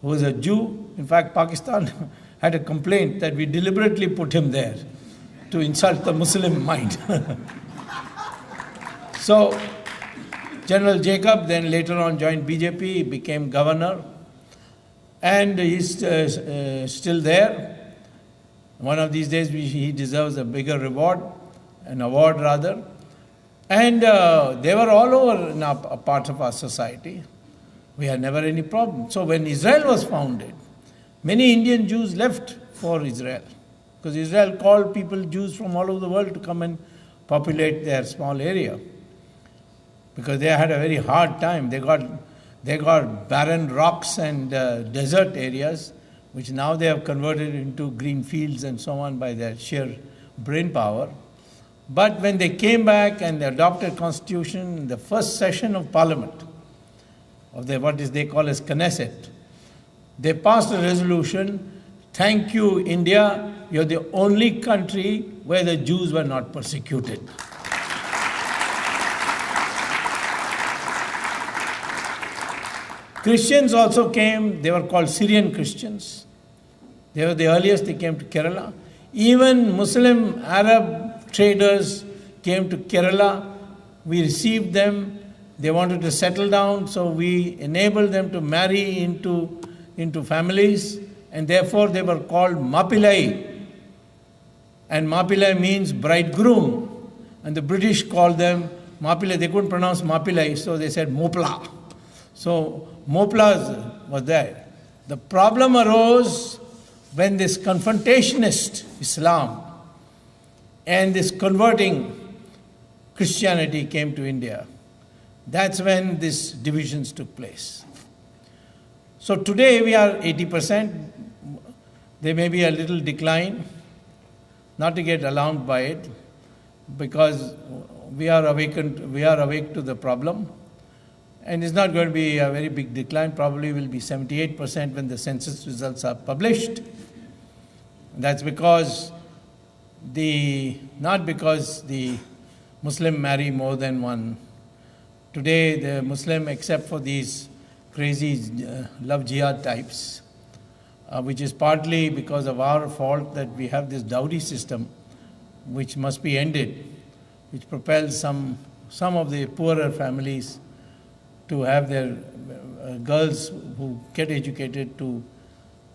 who was a Jew. In fact, Pakistan had a complaint that we deliberately put him there to insult the Muslim mind. So, General Jacob then later on joined BJP, became governor, and he's still there. One of these days he deserves a bigger reward, an award rather. And they were all over in a part of our society. We had never any problem. So when Israel was founded, many Indian Jews left for Israel, because Israel called people, Jews from all over the world, to come and populate their small area, because they had a very hard time. They got barren rocks and desert areas, which now they have converted into green fields and so on by their sheer brain power. But when they came back and they adopted constitution, the first session of parliament, of what they call as Knesset, they passed a resolution, thank you India, you're the only country where the Jews were not persecuted. Christians also came. They were called Syrian Christians. They were the earliest. They came to Kerala. Even Muslim Arab traders came to Kerala. We received them. They wanted to settle down, so we enabled them to marry into families, and therefore they were called Mapillai. And Mapillai means bridegroom, and the British called them Mapillai. They couldn't pronounce Mapillai, so they said Mopla. So Moplas was there. The problem arose when this confrontationist Islam and this converting Christianity came to India. That's when these divisions took place. So today we are 80%. There may be a little decline, not to get alarmed by it, because we are awake to the problem. And it's not going to be a very big decline. Probably will be 78% when the census results are published. That's because not because the Muslim marry more than one. Today the Muslim, except for these crazy love jihad types, which is partly because of our fault that we have this dowry system, which must be ended, which propels some of the poorer families to have their girls who get educated to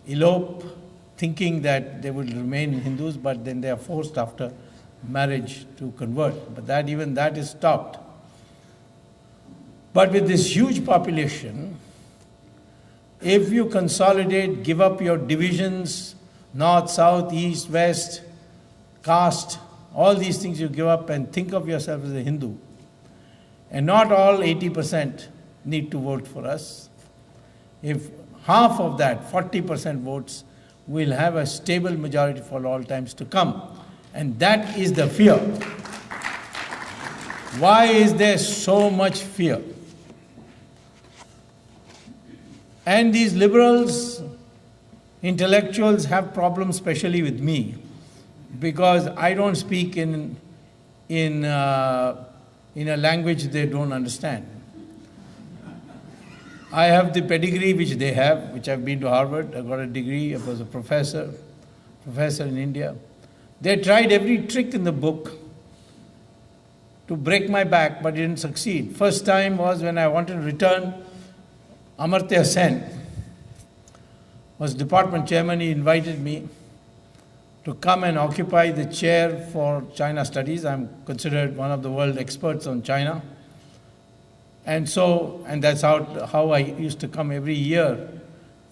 elope, thinking that they will remain Hindus, but then they are forced after marriage to convert. But that is stopped. But with this huge population, if you consolidate, give up your divisions, north, south, east, west, caste, all these things you give up and think of yourself as a Hindu, and not all 80% need to vote for us. If half of that, 40% votes, we'll have a stable majority for all times to come. And that is the fear. Why is there so much fear? And these liberals, intellectuals have problems, especially with me, because I don't speak in a language they don't understand. I have the pedigree which they have, which I've been to Harvard. I got a degree. I was a professor in India. They tried every trick in the book to break my back, but didn't succeed. First time was when I wanted to return. Amartya Sen was department chairman. He invited me to come and occupy the chair for China studies. I'm considered one of the world experts on China. And that's how I used to come every year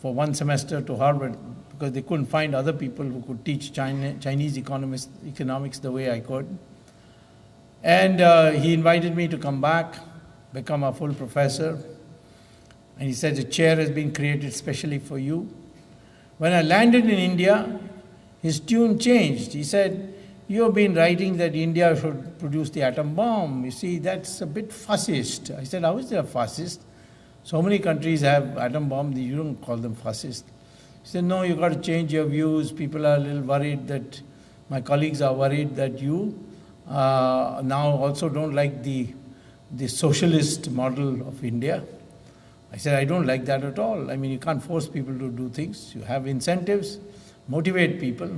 for one semester to Harvard, because they couldn't find other people who could teach Chinese economics the way I could. And he invited me to come back, become a full professor. And he said, a chair has been created specially for you. When I landed in India, his tune changed. He said, you have been writing that India should produce the atom bomb. You see, that's a bit fascist. I said, how is that fascist? So many countries have atom bombs, you don't call them fascist. He said, no, you've got to change your views. People are a little worried that, my colleagues are worried that you now also don't like the socialist model of India. I said, I don't like that at all. I mean, you can't force people to do things. You have incentives, motivate people.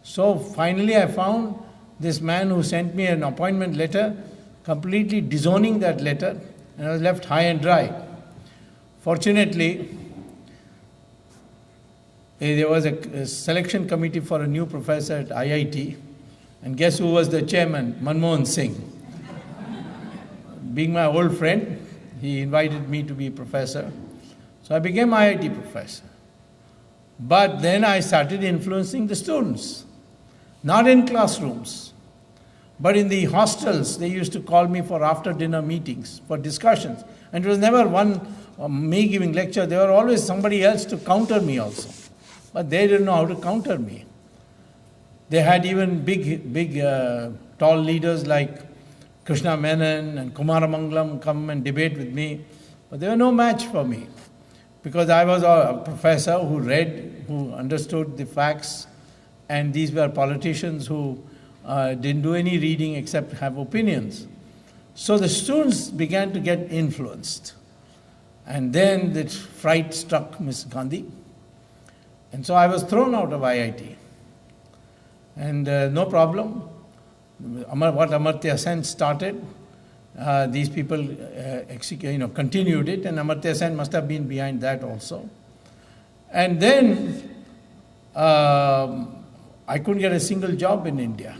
So finally I found this man who sent me an appointment letter, completely disowning that letter, and I was left high and dry. Fortunately, there was a selection committee for a new professor at IIT, and guess who was the chairman? Manmohan Singh. Being my old friend, he invited me to be professor. So I became IIT professor. But then I started influencing the students, not in classrooms, but in the hostels. They used to call me for after-dinner meetings, for discussions. And it was never me giving lecture. There were always somebody else to counter me also. But they didn't know how to counter me. They had even big tall leaders like Krishna Menon and Kumaramangalam come and debate with me. But they were no match for me, because I was a professor who read, who understood the facts, and these were politicians who didn't do any reading except have opinions. So the students began to get influenced. And then the fright struck Miss Gandhi. And so I was thrown out of IIT. And no problem. What Amartya Sen started, these people continued it, and Amartya Sen must have been behind that also. And then I couldn't get a single job in India.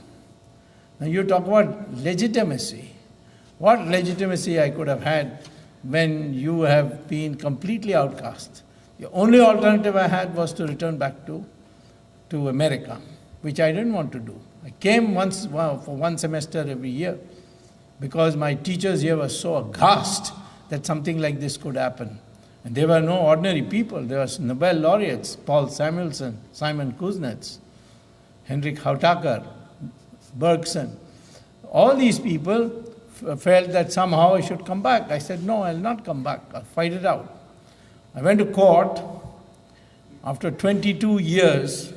Now you talk about legitimacy. What legitimacy I could have had when you have been completely outcast? The only alternative I had was to return back to America, which I didn't want to do. I came once for one semester every year because my teachers here were so aghast that something like this could happen. And they were no ordinary people. There were Nobel laureates, Paul Samuelson, Simon Kuznets, Henrik Hautaker, Bergson. All these people felt that somehow I should come back. I said, no, I'll not come back. I'll fight it out. I went to court. After 22 years,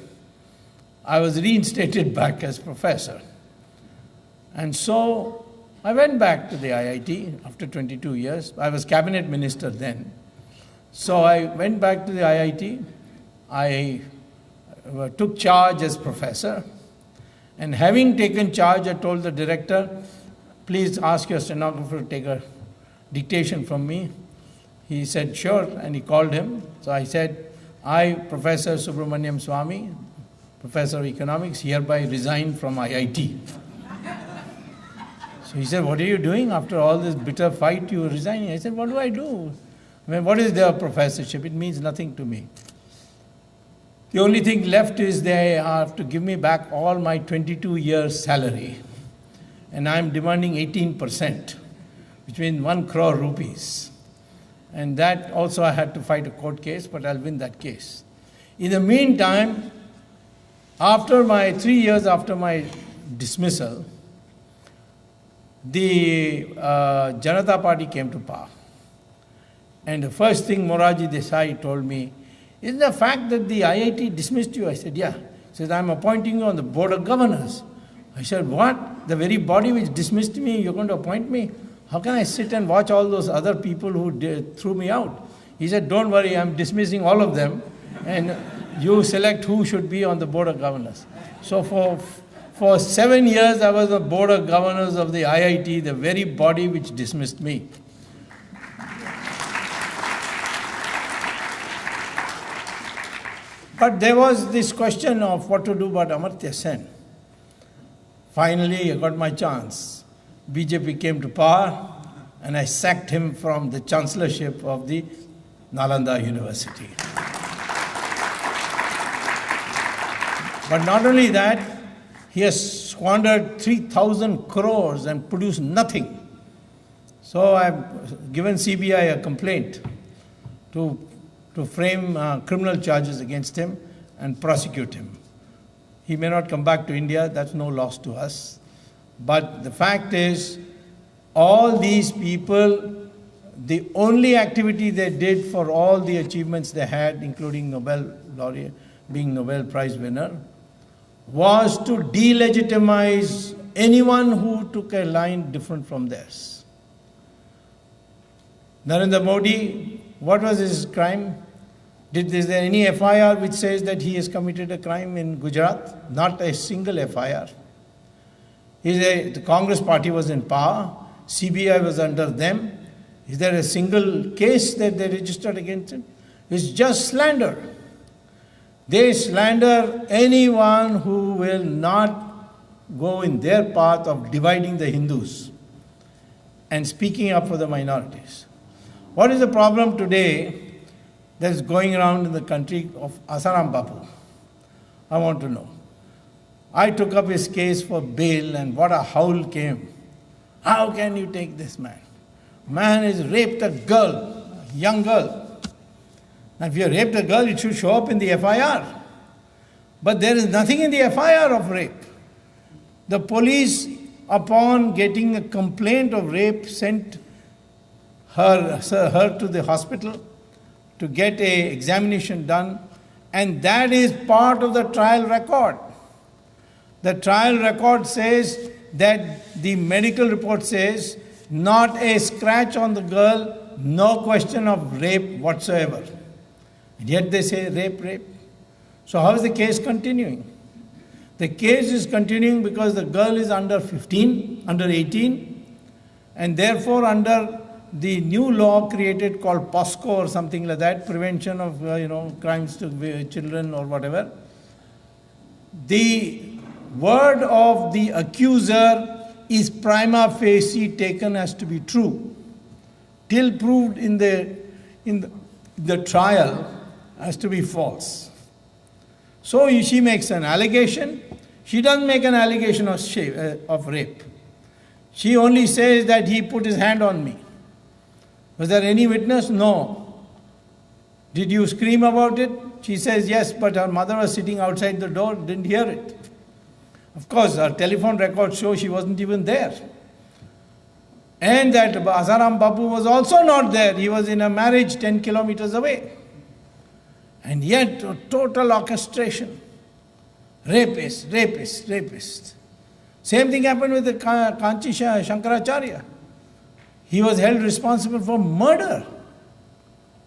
I was reinstated back as professor. And so I went back to the IIT after 22 years. I was cabinet minister then. So I went back to the IIT. I took charge as professor. And having taken charge, I told the director, please ask your stenographer to take a dictation from me. He said, sure, and he called him. So I said, I, Professor Subramaniam Swamy, Professor of Economics, hereby resign from IIT. So he said, what are you doing? After all this bitter fight, you are resigning. I said, what do I do? I mean, what is their professorship? It means nothing to me. The only thing left is they have to give me back all my 22 years' salary. And I'm demanding 18%, which means 1 crore rupees. And that also I had to fight a court case, but I'll win that case. In the meantime, after 3 years after my dismissal, the Janata Party came to power. And the first thing Morarji Desai told me, is the fact that the IIT dismissed you? I said, yeah. He said, I'm appointing you on the board of governors. I said, what? The very body which dismissed me, you're going to appoint me? How can I sit and watch all those other people who threw me out? He said, don't worry, I'm dismissing all of them, and you select who should be on the board of governors. So for 7 years, I was the board of governors of the IIT, the very body which dismissed me. But there was this question of what to do about Amartya Sen. Finally, I got my chance. BJP came to power, and I sacked him from the chancellorship of the Nalanda University. But not only that, he has squandered 3,000 crores and produced nothing. So I've given CBI a complaint to frame criminal charges against him and prosecute him. He may not come back to India, that's no loss to us. But the fact is, all these people, the only activity they did for all the achievements they had, including Nobel laureate, being Nobel Prize winner, was to delegitimize anyone who took a line different from theirs. Narendra Modi What was his crime? Is there any FIR which says that he has committed a crime in Gujarat? Not a single FIR. The Congress party was in power. CBI was under them. Is there a single case that they registered against him? It's just slander. They slander anyone who will not go in their path of dividing the Hindus and speaking up for the minorities. What is the problem today that's going around in the country of Asaram Bapu? I want to know. I took up his case for bail and what a howl came. How can you take this man? Man has raped a girl, a young girl. Now if you raped a girl, it should show up in the FIR. But there is nothing in the FIR of rape. The police, upon getting a complaint of rape, sent her to the hospital to get an examination done, and that is part of the trial record. The trial record says that the medical report says not a scratch on the girl, no question of rape whatsoever. And yet they say rape. So how is the case continuing? The case is continuing because the girl is under 18, and therefore under the new law created called POSCO or something like that, prevention of crimes to children or whatever. The word of the accuser is prima facie taken as to be true, till proved in the trial as to be false. So she makes an allegation. She doesn't make an allegation of rape. She only says that he put his hand on me. Was there any witness? No. Did you scream about it? She says yes, but her mother was sitting outside the door, didn't hear it. Of course, her telephone records show she wasn't even there. And that Asaram Babu was also not there. He was in a marriage 10 kilometers away. And yet, total orchestration. Rapist. Same thing happened with the Kanchi Shankaracharya. He was held responsible for murder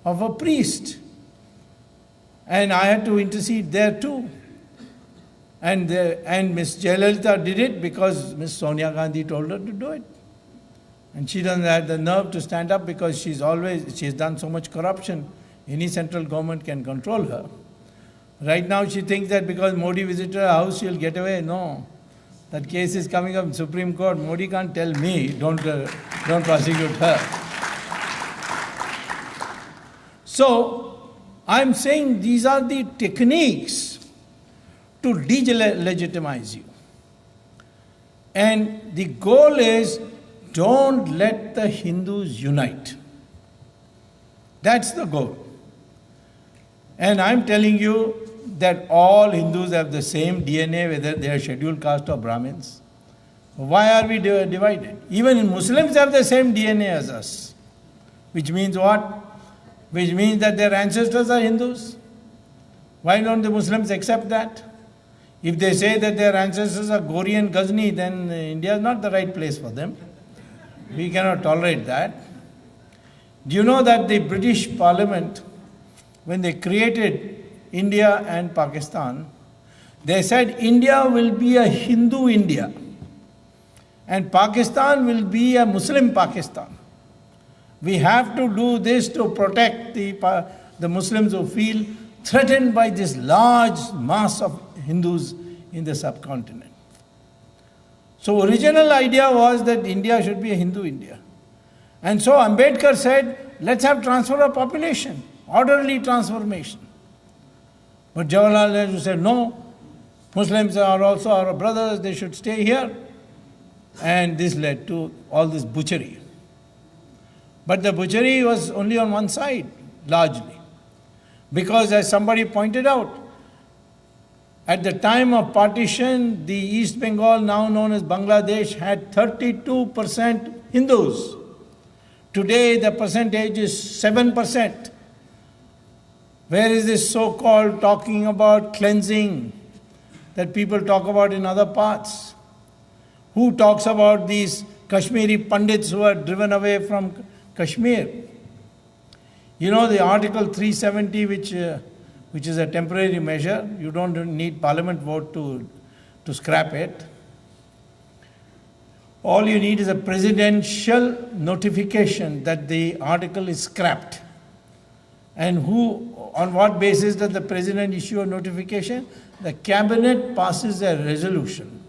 of a priest. And I had to intercede there too. And Miss Jayalalitha did it because Miss Sonia Gandhi told her to do it. And she doesn't have the nerve to stand up because she's done so much corruption. Any central government can control her. Right now she thinks that because Modi visited her house, she'll get away. No. That case is coming up in Supreme Court. Modi can't tell me, don't prosecute her. So, I'm saying these are the techniques to delegitimize you. And the goal is, don't let the Hindus unite. That's the goal. And I'm telling you that all Hindus have the same DNA, whether they are scheduled caste or Brahmins. Why are we divided? Even Muslims have the same DNA as us. Which means what? Which means that their ancestors are Hindus. Why don't the Muslims accept that? If they say that their ancestors are Gori and Ghazni, then India is not the right place for them. We cannot tolerate that. Do you know that the British Parliament, when they created India and Pakistan, they said India will be a Hindu India and Pakistan will be a Muslim Pakistan. We have to do this to protect the Muslims who feel threatened by this large mass of Hindus in the subcontinent. So original idea was that India should be a Hindu India. And so Ambedkar said, let's have transfer of population, orderly transformation. But Jawaharlal Nehru said, no, Muslims are also our brothers, they should stay here. And this led to all this butchery. But the butchery was only on one side, largely. Because as somebody pointed out, at the time of partition, the East Bengal, now known as Bangladesh, had 32% Hindus. Today the percentage is 7%. Where is this so-called talking about cleansing that people talk about in other parts? Who talks about these Kashmiri Pandits who are driven away from Kashmir? You know the Article 370, which is a temporary measure. You don't need Parliament vote to scrap it. All you need is a presidential notification that the article is scrapped. And on what basis does the president issue a notification? The cabinet passes a resolution,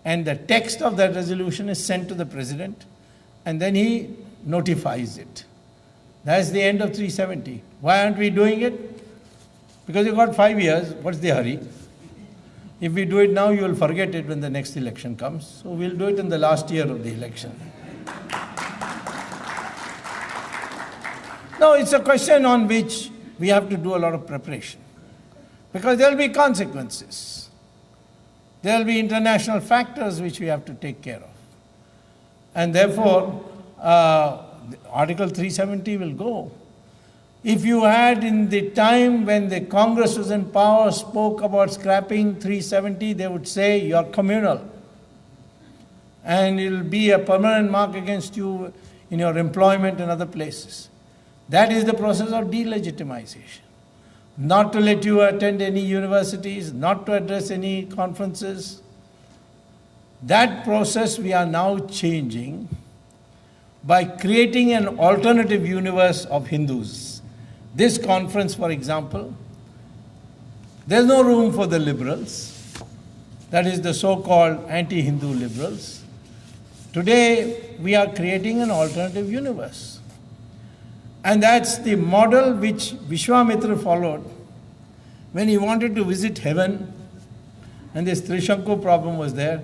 and the text of that resolution is sent to the president, and then he notifies it. That's the end of 370. Why aren't we doing it? Because you've got 5 years. What's the hurry? If we do it now, you will forget it when the next election comes. So we'll do it in the last year of the election. No, it's a question on which we have to do a lot of preparation. Because there will be consequences. There will be international factors which we have to take care of. And therefore, Article 370 will go. If you had in the time when the Congress was in power spoke about scrapping 370, they would say you're communal. And it will be a permanent mark against you in your employment and other places. That is the process of delegitimization. Not to let you attend any universities, not to address any conferences. That process we are now changing by creating an alternative universe of Hindus. This conference, for example, there's no room for the liberals, that is the so-called anti-Hindu liberals. Today, we are creating an alternative universe. And that's the model which Vishwamitra followed when he wanted to visit heaven, and this Trishanku problem was there.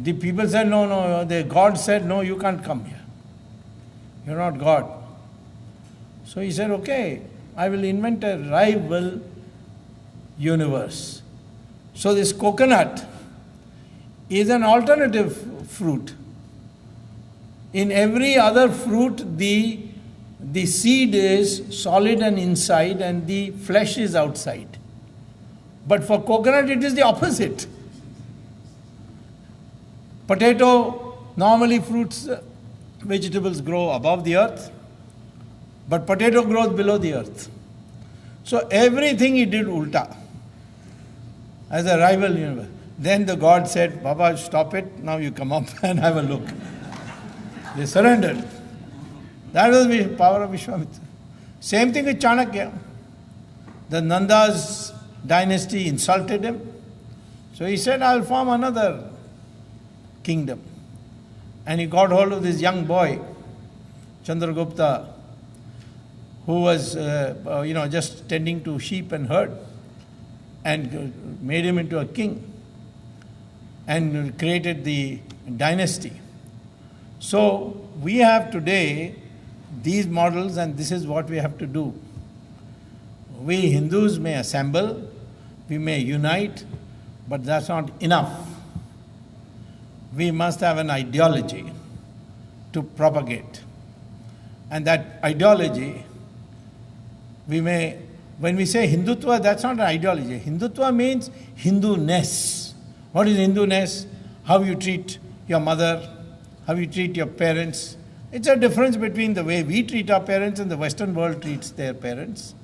The people said, no, the God said, no, you can't come here. You're not God. So he said, okay, I will invent a rival universe. So this coconut is an alternative fruit. In every other fruit, the seed is solid and inside and the flesh is outside. But for coconut, it is the opposite. Potato, normally fruits, vegetables grow above the earth, but potato grows below the earth. So everything he did ulta as a rival universe. Then the God said, Baba, stop it, now you come up and have a look. They surrendered. That was the power of Vishwamitra. Same thing with Chanakya. The Nanda's dynasty insulted him. So he said, I'll form another kingdom. And he got hold of this young boy, Chandragupta, who was just tending to sheep and herd, and made him into a king and created the dynasty. So we have today these models, and this is what we have to do. We Hindus may assemble, we may unite, but that's not enough. We must have an ideology to propagate. And that ideology, when we say Hindutva, that's not an ideology. Hindutva means Hindu-ness. What is Hindu-ness? How you treat your mother, how you treat your parents. It's a difference between the way we treat our parents and the Western world treats their parents.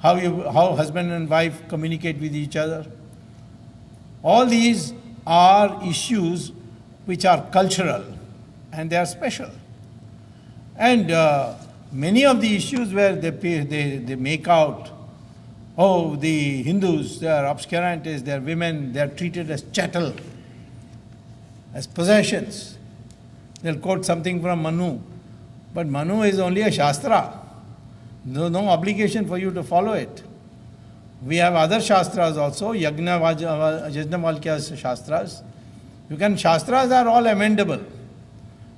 How husband and wife communicate with each other. All these are issues which are cultural and they are special. And many of the issues where they make out, the Hindus, they are obscurantists, they are women, they are treated as chattel, as possessions. They'll quote something from Manu, but Manu is only a Shastra. There's no obligation for you to follow it. We have other Shastras also, Yajnavalkya's Shastras. Shastras are all amendable.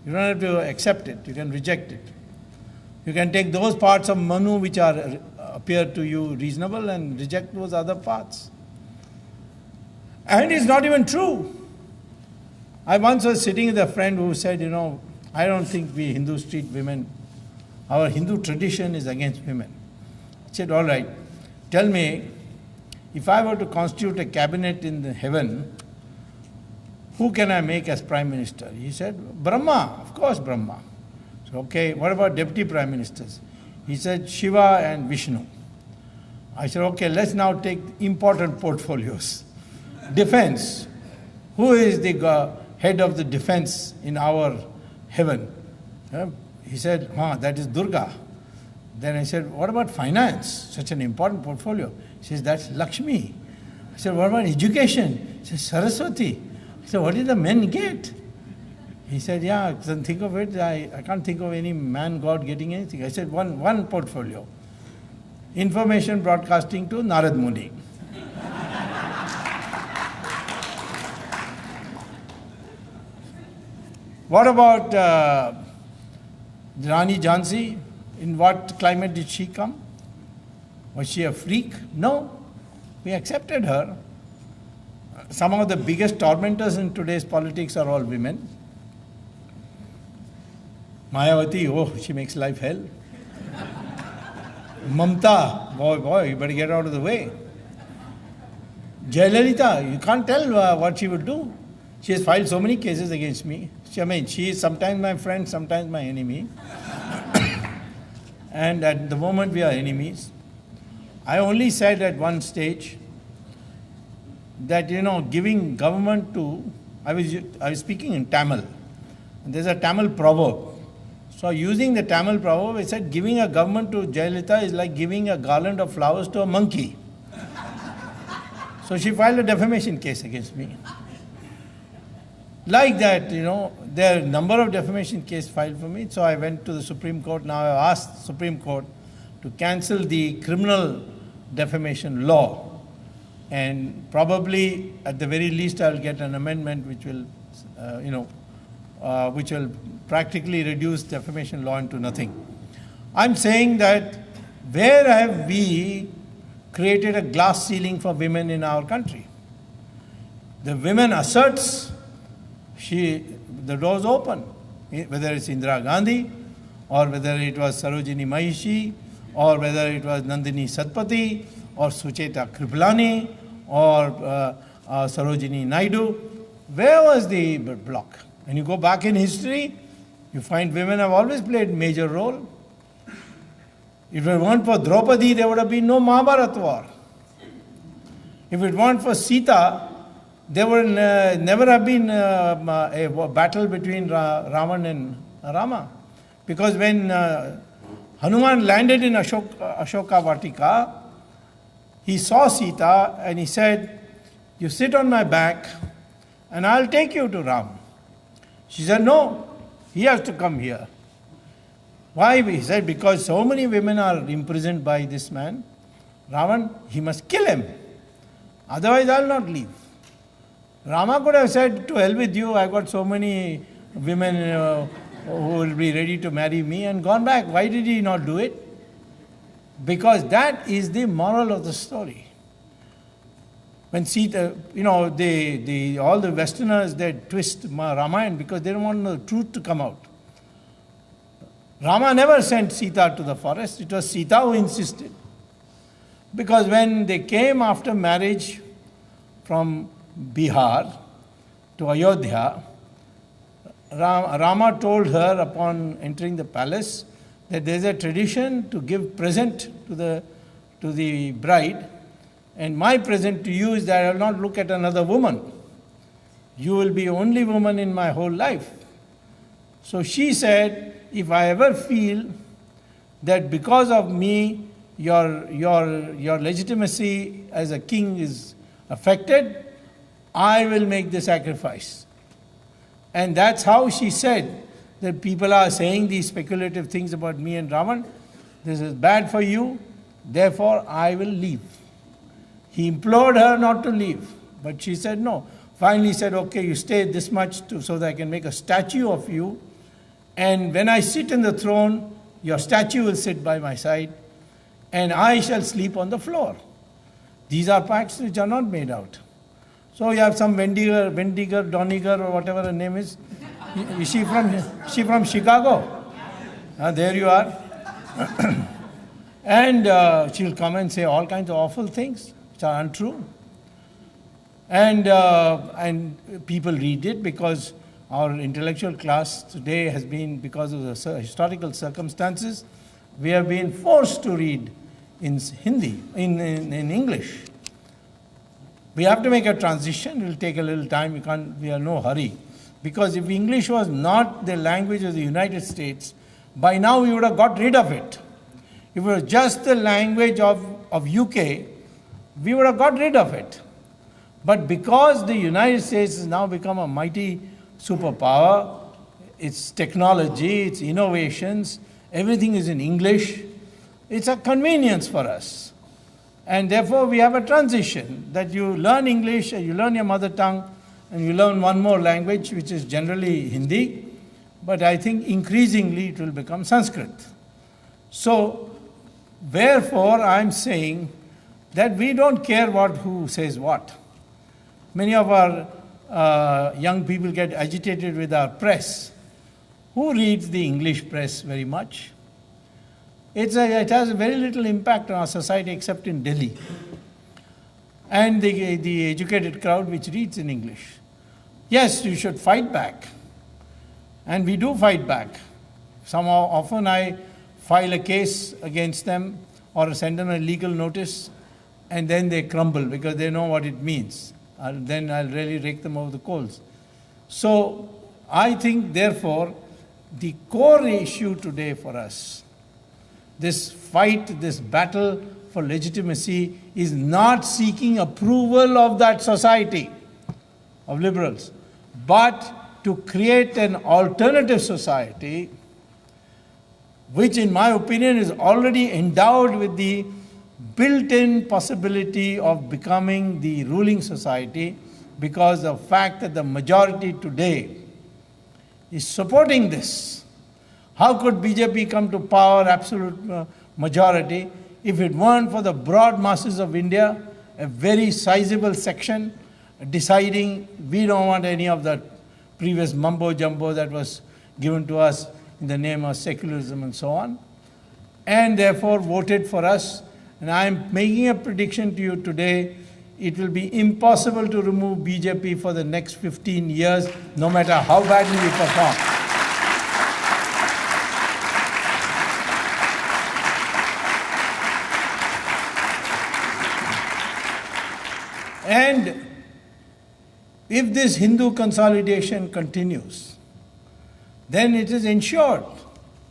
You don't have to accept it, you can reject it. You can take those parts of Manu which appear to you reasonable and reject those other parts. And it's not even true. I once was sitting with a friend who said, I don't think we Hindus treat women. Our Hindu tradition is against women. I said, all right, tell me, if I were to constitute a cabinet in heaven, who can I make as prime minister? He said, Brahma, of course Brahma. So, okay, what about deputy prime ministers? He said, Shiva and Vishnu. I said, okay, let's now take important portfolios. Defense. Who is the head of the defense in our heaven? He said, that is Durga. Then I said, what about finance? Such an important portfolio. He says, that's Lakshmi. I said, what about education? He says, Saraswati. I said, what did the men get? He said, yeah, I can't think of it. I can't think of any man god getting anything. I said, one portfolio. Information broadcasting to Narad Muni. What about Rani Jhansi? In what climate did she come? Was she a freak? No. We accepted her. Some of the biggest tormentors in today's politics are all women. Mayawati, she makes life hell. Mamta, boy, you better get out of the way. Jayalalitha, you can't tell what she would do. She has filed so many cases against me. She is sometimes my friend, sometimes my enemy. And at the moment we are enemies. I only said at one stage that, giving government to, I was speaking in Tamil. And there's a Tamil proverb. So using the Tamil proverb, I said giving a government to Jayalalitha is like giving a garland of flowers to a monkey. So she filed a defamation case against me. Like that, there are a number of defamation cases filed for me. So I went to the Supreme Court. Now I asked the Supreme Court to cancel the criminal defamation law. And probably, at the very least, I'll get an amendment which will, which will practically reduce defamation law into nothing. I'm saying that where have we created a glass ceiling for women in our country? The women asserts the doors open, whether it's Indira Gandhi, or whether it was Sarojini Mahishi, or whether it was Nandini Satpathy, or Sucheta Kripalani, or Sarojini Naidu. Where was the block? When you go back in history, you find women have always played a major role. If it weren't for Draupadi, there would have been no Mahabharata war. If it weren't for Sita, there would never have been a battle between Ravan and Rama. Because when Hanuman landed in Ashoka Vatika, he saw Sita and he said, you sit on my back and I'll take you to Ram. She said, no, he has to come here. Why? He said, because so many women are imprisoned by this man, Ravan, he must kill him. Otherwise I'll not leave. Rama could have said, to hell with you, I've got so many women who will be ready to marry me, and gone back. Why did he not do it? Because that is the moral of the story. When Sita, all the Westerners, they twist Ramayana because they don't want the truth to come out. Rama never sent Sita to the forest. It was Sita who insisted. Because when they came after marriage from Bihar to Ayodhya, Rama told her upon entering the palace that there is a tradition to give present to the bride, and my present to you is that I will not look at another woman. You will be only woman in my whole life. So she said, if I ever feel that because of me your legitimacy as a king is affected, I will make the sacrifice. And that's how she said that people are saying these speculative things about me and Ravan. This is bad for you, therefore I will leave. He implored her not to leave, but she said no. Finally said, okay, you stay this much so that I can make a statue of you. And when I sit in the throne, your statue will sit by my side, and I shall sleep on the floor. These are facts which are not made out. So you have some Wendiger, Doniger, or whatever her name is. Is she from Chicago? There you are. And she'll come and say all kinds of awful things which are untrue. And people read it because our intellectual class today has been, because of the historical circumstances, We have been forced to read in Hindi, in English. We have to make a transition. It will take a little time. We are in no hurry. Because if English was not the language of the United States, by now we would have got rid of it. If it was just the language of UK, we would have got rid of it. But because the United States has now become a mighty superpower, its technology, its innovations, everything is in English, it's a convenience for us. And therefore we have a transition that you learn English, you learn your mother tongue, and you learn one more language, which is generally Hindi, but I think increasingly it will become Sanskrit. So, therefore, I'm saying that we don't care who says what. Many of our young people get agitated with our press. Who reads the English press very much? It has very little impact on our society except in Delhi. And the educated crowd which reads in English. Yes, you should fight back. And we do fight back. Often I file a case against them or send them a legal notice, and then they crumble because they know what it means. Then I'll really rake them over the coals. So I think, therefore, the core issue today for us, this fight, this battle for legitimacy, is not seeking approval of that society of liberals, but to create an alternative society which, in my opinion, is already endowed with the built-in possibility of becoming the ruling society, because of the fact that the majority today is supporting this. How could BJP come to power, absolute majority, if it weren't for the broad masses of India, a very sizable section, deciding we don't want any of that previous mumbo-jumbo that was given to us in the name of secularism and so on, and therefore voted for us. And I am making a prediction to you today, it will be impossible to remove BJP for the next 15 years, no matter how badly we perform. And if this Hindu consolidation continues, then it is ensured.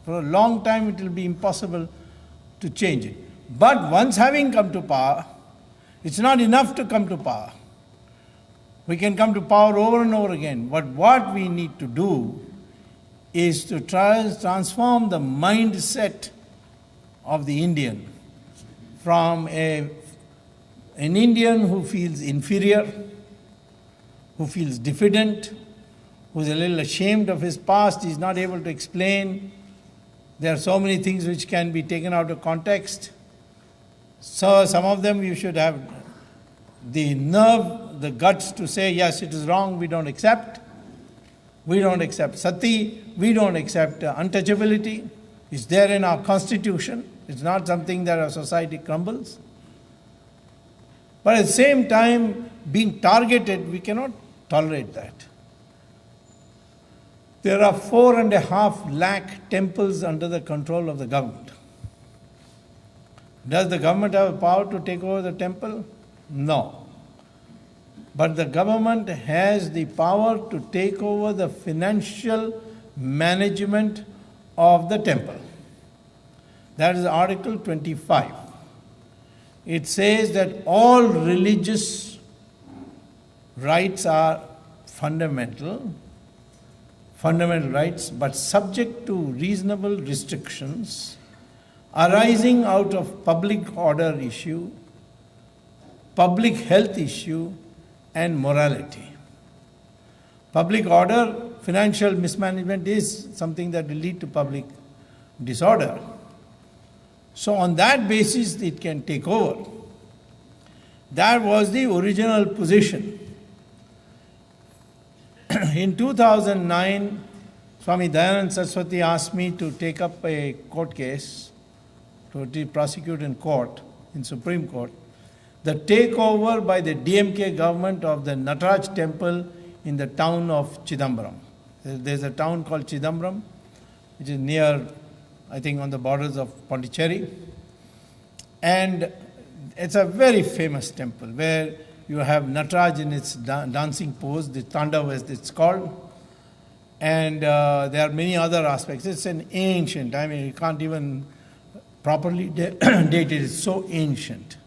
For a long time it will be impossible to change it. But once having come to power, it's not enough to come to power. We can come to power over and over again. But what we need to do is to try and transform the mindset of the Indian from an Indian who feels inferior, who feels diffident, who's a little ashamed of his past, is not able to explain. There are so many things which can be taken out of context. So some of them you should have the nerve, the guts to say, yes, it is wrong, we don't accept. We don't accept sati, we don't accept untouchability. It's there in our constitution. It's not something that our society crumbles. But at the same time, being targeted, we cannot tolerate that. There are 4.5 lakh temples under the control of the government. Does the government have power to take over the temple? No. But the government has the power to take over the financial management of the temple. That is Article 25. It says that all religious rights are fundamental rights, but subject to reasonable restrictions arising out of public order issue, public health issue, and morality. Public order, financial mismanagement is something that will lead to public disorder. So on that basis, it can take over. That was the original position. In 2009, Swamy Dayanand Saraswati asked me to take up a court case, to prosecute in court, in Supreme Court, the takeover by the DMK government of the Nataraj temple in the town of Chidambaram. There's a town called Chidambaram, which is near I think on the borders of Pondicherry. And it's a very famous temple where you have Nataraj in its dancing pose, the Tandav as it's called. And there are many other aspects. It's an ancient, I mean, you can't even properly date it, it's so ancient.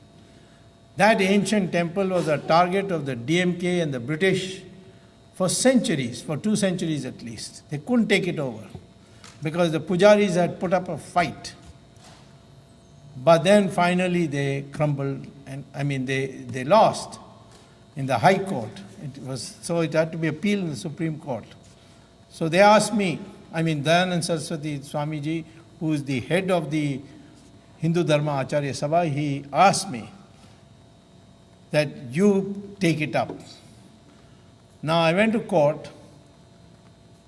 That ancient temple was a target of the DMK and the British for centuries, for 2 centuries at least. They couldn't take it over because the pujaris had put up a fight. But then finally they crumbled, and they lost in the High Court. So it had to be appealed in the Supreme Court. So they asked me, Dayanand Saraswati Swamiji, who is the head of the Hindu Dharma Acharya Sabha, he asked me that you take it up. Now I went to court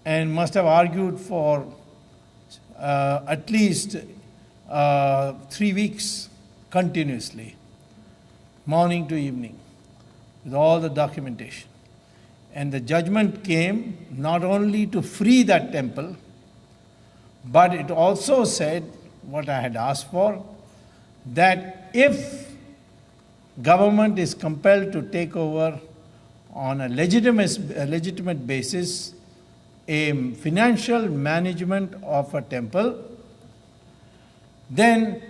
and must have argued for at least 3 weeks continuously, morning to evening, with all the documentation. And the judgment came not only to free that temple, but it also said what I had asked for, that if government is compelled to take over on a legitimate basis a financial management of a temple, then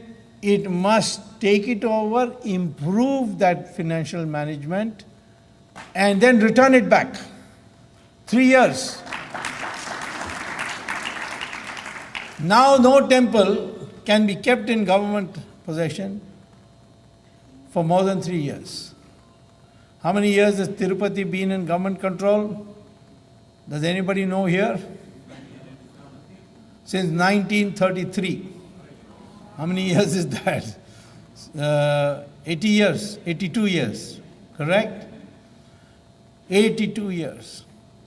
it must take it over, improve that financial management, and then return it back. 3 years. Now no temple can be kept in government possession for more than 3 years. How many years has Tirupati been in government control? Does anybody know here? Since 1933. How many years is that? 80 years, 82 years, correct? 82 years.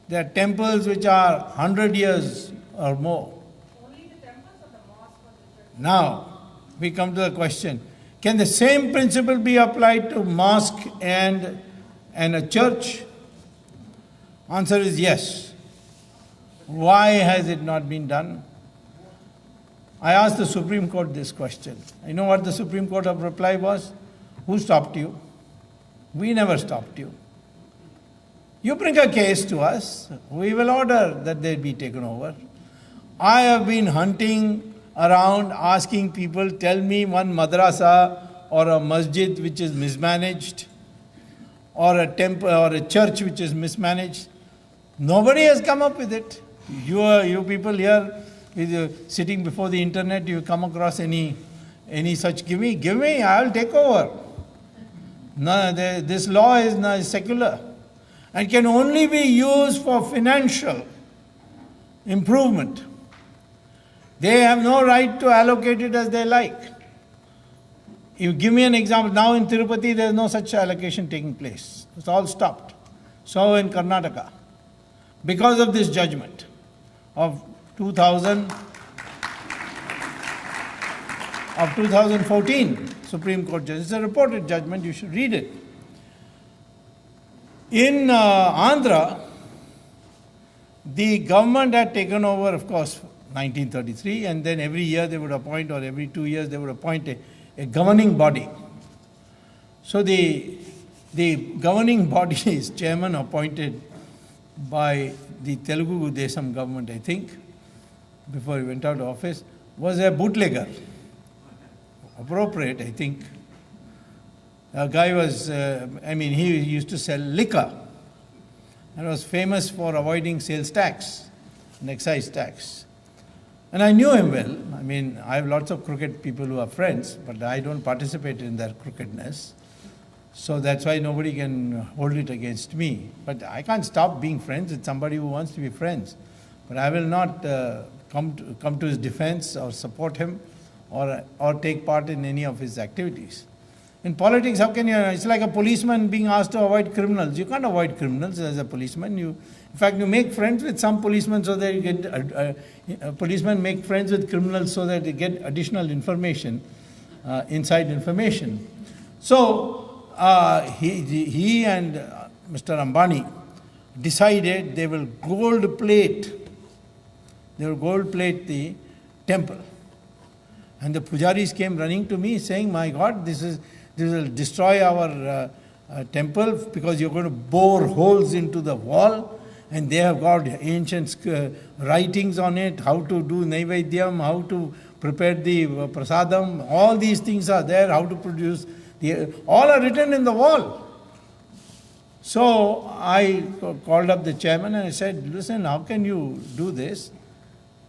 There are temples which are 100 years or more. Only the temples or the mosque or the church? Now, we come to the question, can the same principle be applied to mosque and a church? Answer is yes. Why has it not been done? I asked the Supreme Court this question. You know what the Supreme Court of reply was? Who stopped you? We never stopped you. You bring a case to us, we will order that they be taken over. I have been hunting around asking people, tell me one madrasa or a masjid which is mismanaged, or a temple or a church which is mismanaged. Nobody has come up with it. You people here sitting before the internet, you come across any such, give me, I will take over. No, this law is secular and can only be used for financial improvement. They have no right to allocate it as they like. You give me an example. Now in Tirupati, there is no such allocation taking place. It's all stopped. So in Karnataka, because of this judgment of 2014 Supreme Court judgment. It's a reported judgment, you should read it. In Andhra, the government had taken over, of course, 1933, and then every year they would appoint, or every 2 years they would appoint a governing body. So the governing body is chairman appointed by the Telugu Desam government, I think, before he went out of office, was a bootlegger. Appropriate, I think. A guy was, he used to sell liquor and was famous for avoiding sales tax and excise tax. And I knew him well. I have lots of crooked people who are friends, but I don't participate in their crookedness. So that's why nobody can hold it against me. But I can't stop being friends with somebody who wants to be friends. But I will not come to his defense or support him or take part in any of his activities. In politics, how can you? It's like a policeman being asked to avoid criminals. You can't avoid criminals as a policeman. In fact, you make friends with some policemen so that you get. Policemen make friends with criminals so that they get additional information, inside information. So he and Mr. Ambani decided they will gold plate the temple. And the pujaris came running to me saying, my God, this will destroy our temple because you're going to bore holes into the wall. And they have got ancient writings on it, how to do Naivedyam, how to prepare the prasadam. All these things are there, how to produce. All are written in the wall. So I called up the chairman and I said, listen, how can you do this?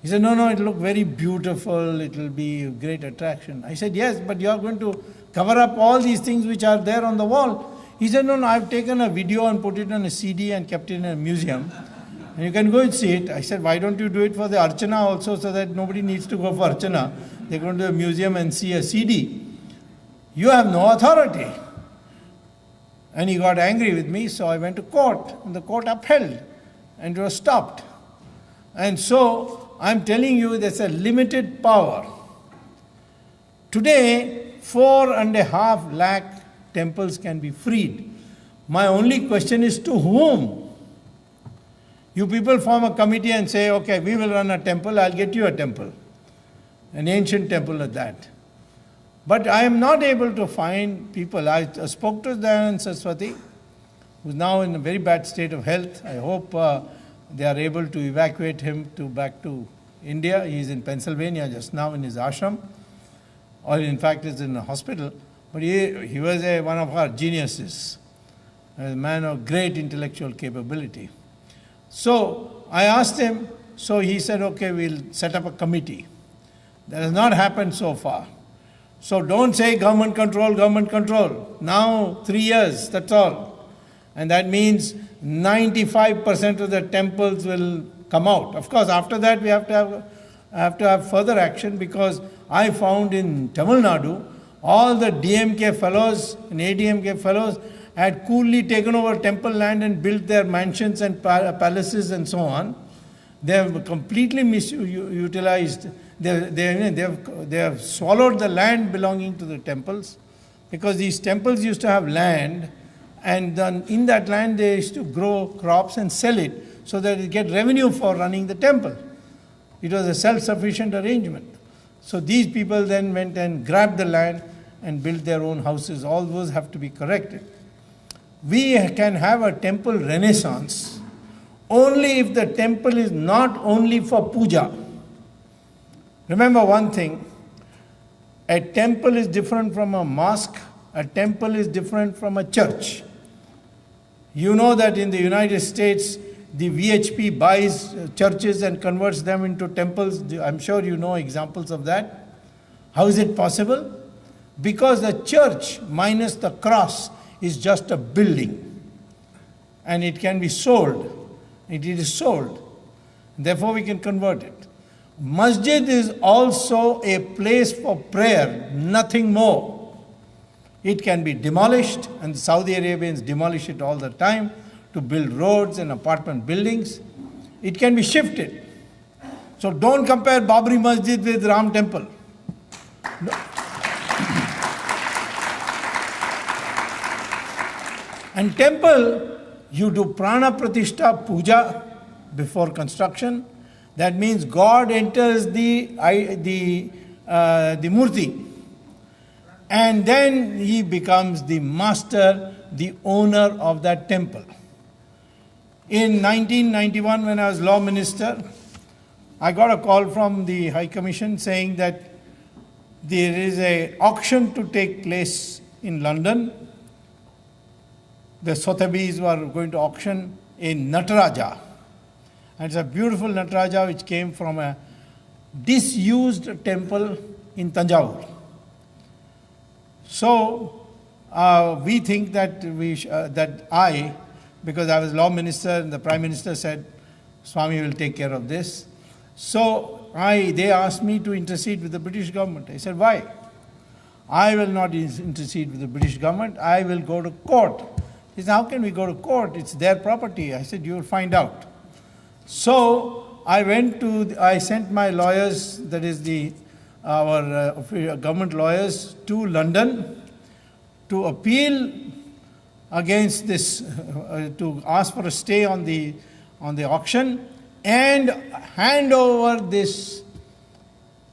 He said, no, it will look very beautiful, it will be a great attraction. I said, yes, but you are going to cover up all these things which are there on the wall. He said, no, I've taken a video and put it on a CD and kept it in a museum. And you can go and see it. I said, why don't you do it for the Archana also so that nobody needs to go for Archana. They go to a museum and see a CD. You have no authority. And he got angry with me, so I went to court. And the court upheld and it was stopped. And so I'm telling you there's a limited power. Today, 4.5 lakh temples can be freed. My only question is to whom? You people form a committee and say, okay, we will run a temple, I'll get you a temple. An ancient temple at that. But I am not able to find people. I spoke to Dayanand Saraswati, who's now in a very bad state of health. I hope they are able to evacuate him back to India. He is in Pennsylvania just now in his ashram, or in fact is in a hospital. But he was one of our geniuses, a man of great intellectual capability. So I asked him, so he said, okay, we'll set up a committee. That has not happened so far. So don't say government control. Now 3 years, that's all. And that means 95% of the temples will come out. Of course, after that we have to have further action, because I found in Tamil Nadu, all the DMK fellows and ADMK fellows had coolly taken over temple land and built their mansions and palaces and so on. They have completely misutilized. They have swallowed the land belonging to the temples, because these temples used to have land, and then in that land they used to grow crops and sell it so that they get revenue for running the temple. It was a self-sufficient arrangement. So these people then went and grabbed the land and built their own houses. All those have to be corrected. We can have a temple renaissance only if the temple is not only for puja. Remember one thing, a temple is different from a mosque, a temple is different from a church. You know that in the United States, the VHP buys churches and converts them into temples. I'm sure you know examples of that. How is it possible? Because the church minus the cross is just a building, and it can be sold. It is sold. Therefore, we can convert it. Masjid is also a place for prayer, nothing more. It can be demolished, and the Saudi Arabians demolish it all the time to build roads and apartment buildings. It can be shifted. So don't compare Babri Masjid with Ram Temple. No. And temple, you do prana pratishtha puja before construction. That means God enters the murti, and then he becomes the master, the owner of that temple. In 1991, when I was law minister, I got a call from the High Commission saying that there is an auction to take place in London. The Sotheby's were going to auction a Nataraja. And it's a beautiful Nataraja which came from a disused temple in Tanjavur. So we think that because I was law minister and the Prime Minister said, Swamy will take care of this. So they asked me to intercede with the British government. I said, why? I will not intercede with the British government. I will go to court. He said, how can we go to court? It's their property. I said, you will find out. So I sent my lawyers, that is our government lawyers, to London to appeal against this, to ask for a stay on the auction and hand over this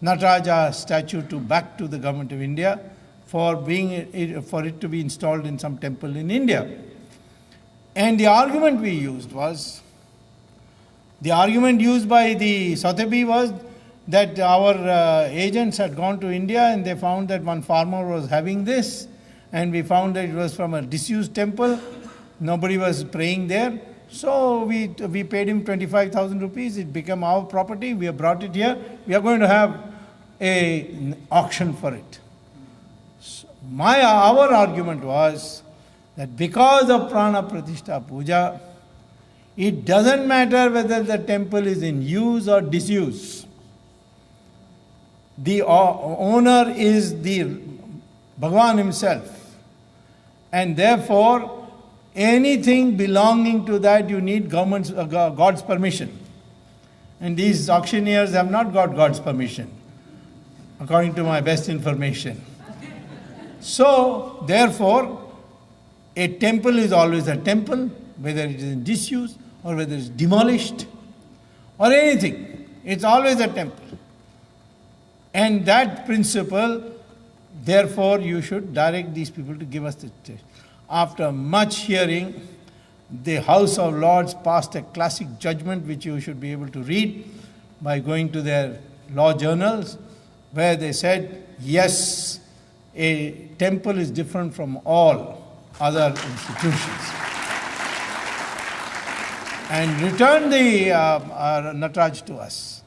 Nataraja statue back to the government of India for it to be installed in some temple in India. And the argument we used was, the argument used by the Sotheby was that our agents had gone to India and they found that one farmer was having this, and we found that it was from a disused temple. Nobody was praying there. So we paid him 25,000 rupees. It became our property. We have brought it here. We are going to have an auction for it. So our argument was that because of Prana Pratishtha Puja, it doesn't matter whether the temple is in use or disuse. The owner is the Bhagavan himself. And therefore, anything belonging to that, you need God's permission. And these auctioneers have not got God's permission, according to my best information. So, therefore, a temple is always a temple, whether it is in disuse or whether it is demolished or anything. It's always a temple. And that principle, therefore, you should direct these people to give us the test. After much hearing, the House of Lords passed a classic judgment which you should be able to read by going to their law journals, where they said, yes, a temple is different from all other institutions. And returned the Nataraj to us,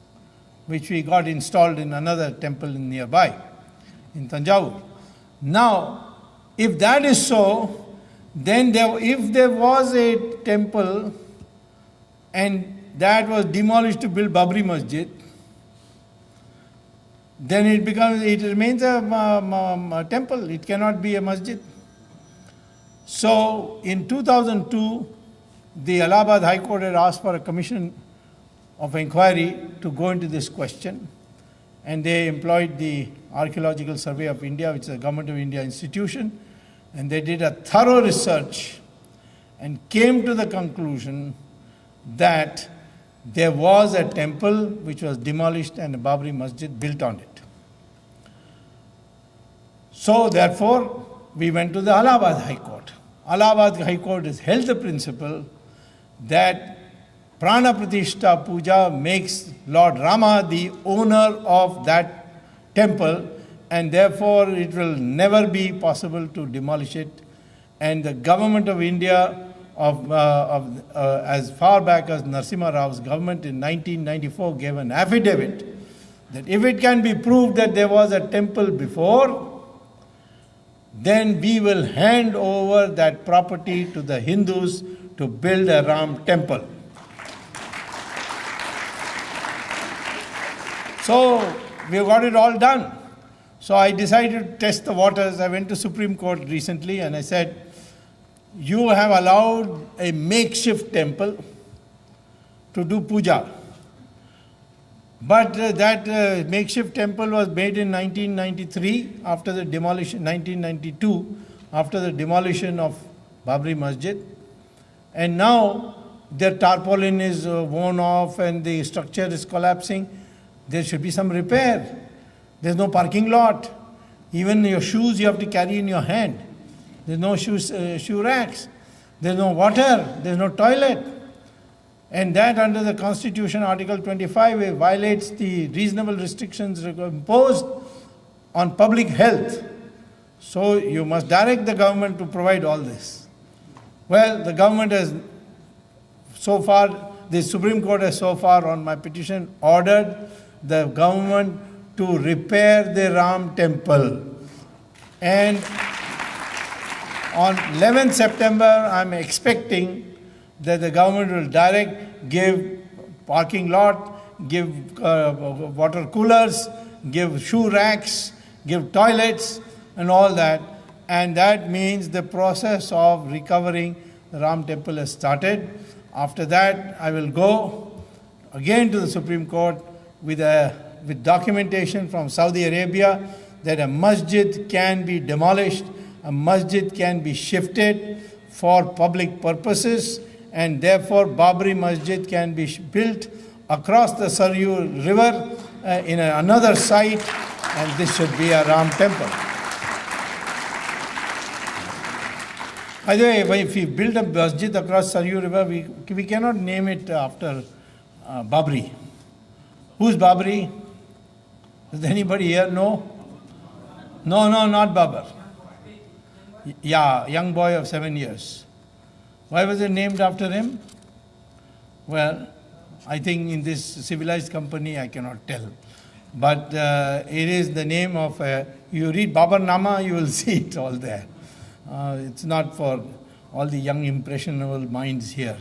which we got installed in another temple nearby, in Tanjavur. Now, if that is so, then if there was a temple and that was demolished to build Babri Masjid, then it remains a temple. It cannot be a masjid. So, in 2002, the Allahabad High Court had asked for a commission of inquiry to go into this question, and they employed the Archaeological Survey of India, which is a Government of India institution, and they did a thorough research and came to the conclusion that there was a temple which was demolished and a Babri Masjid built on it. So, therefore, we went to the Allahabad High Court. Allahabad High Court has held the principle that Prana Pratishtha Puja makes Lord Rama the owner of that temple, and therefore it will never be possible to demolish it. And the government of India, as far back as Narasimha Rao's government in 1994, gave an affidavit that if it can be proved that there was a temple before, then we will hand over that property to the Hindus to build a Ram temple. So we got it all done. So I decided to test the waters. I went to Supreme Court recently and I said, you have allowed a makeshift temple to do puja. But that makeshift temple was made in 1993 after the demolition, 1992, after the demolition of Babri Masjid. And now the tarpaulin is worn off and the structure is collapsing. There should be some repair. There's no parking lot. Even your shoes you have to carry in your hand. There's no shoe racks. There's no water. There's no toilet. And that under the Constitution, Article 25, it violates the reasonable restrictions imposed on public health. So you must direct the government to provide all this. Well, the government has so far, the Supreme Court has so far on my petition ordered the government to repair the Ram temple. And on 11th September, I'm expecting that the government will give parking lot, give water coolers, give shoe racks, give toilets and all that. And that means the process of recovering the Ram temple has started. After that, I will go again to the Supreme Court with documentation from Saudi Arabia that a masjid can be demolished, a masjid can be shifted for public purposes, and therefore Babri Masjid can be built across the Saryu river in another site, and this should be a Ram temple. By the way, if we build a masjid across Saryu River, we cannot name it after Babri. Who's Babri? Does anybody here know? No, not Babar. Yeah, young boy of 7 years. Why was it named after him? Well, I think in this civilized company I cannot tell. But it is the name of you read Babar Nama, you will see it all there. It's not for all the young impressionable minds here.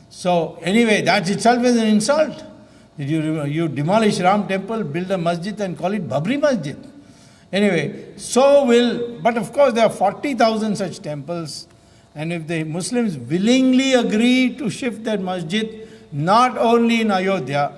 So anyway, that itself is an insult. Did you demolish Ram temple, build a masjid and call it Babri Masjid? Anyway, but of course there are 40,000 such temples, and if the Muslims willingly agree to shift their masjid, not only in Ayodhya,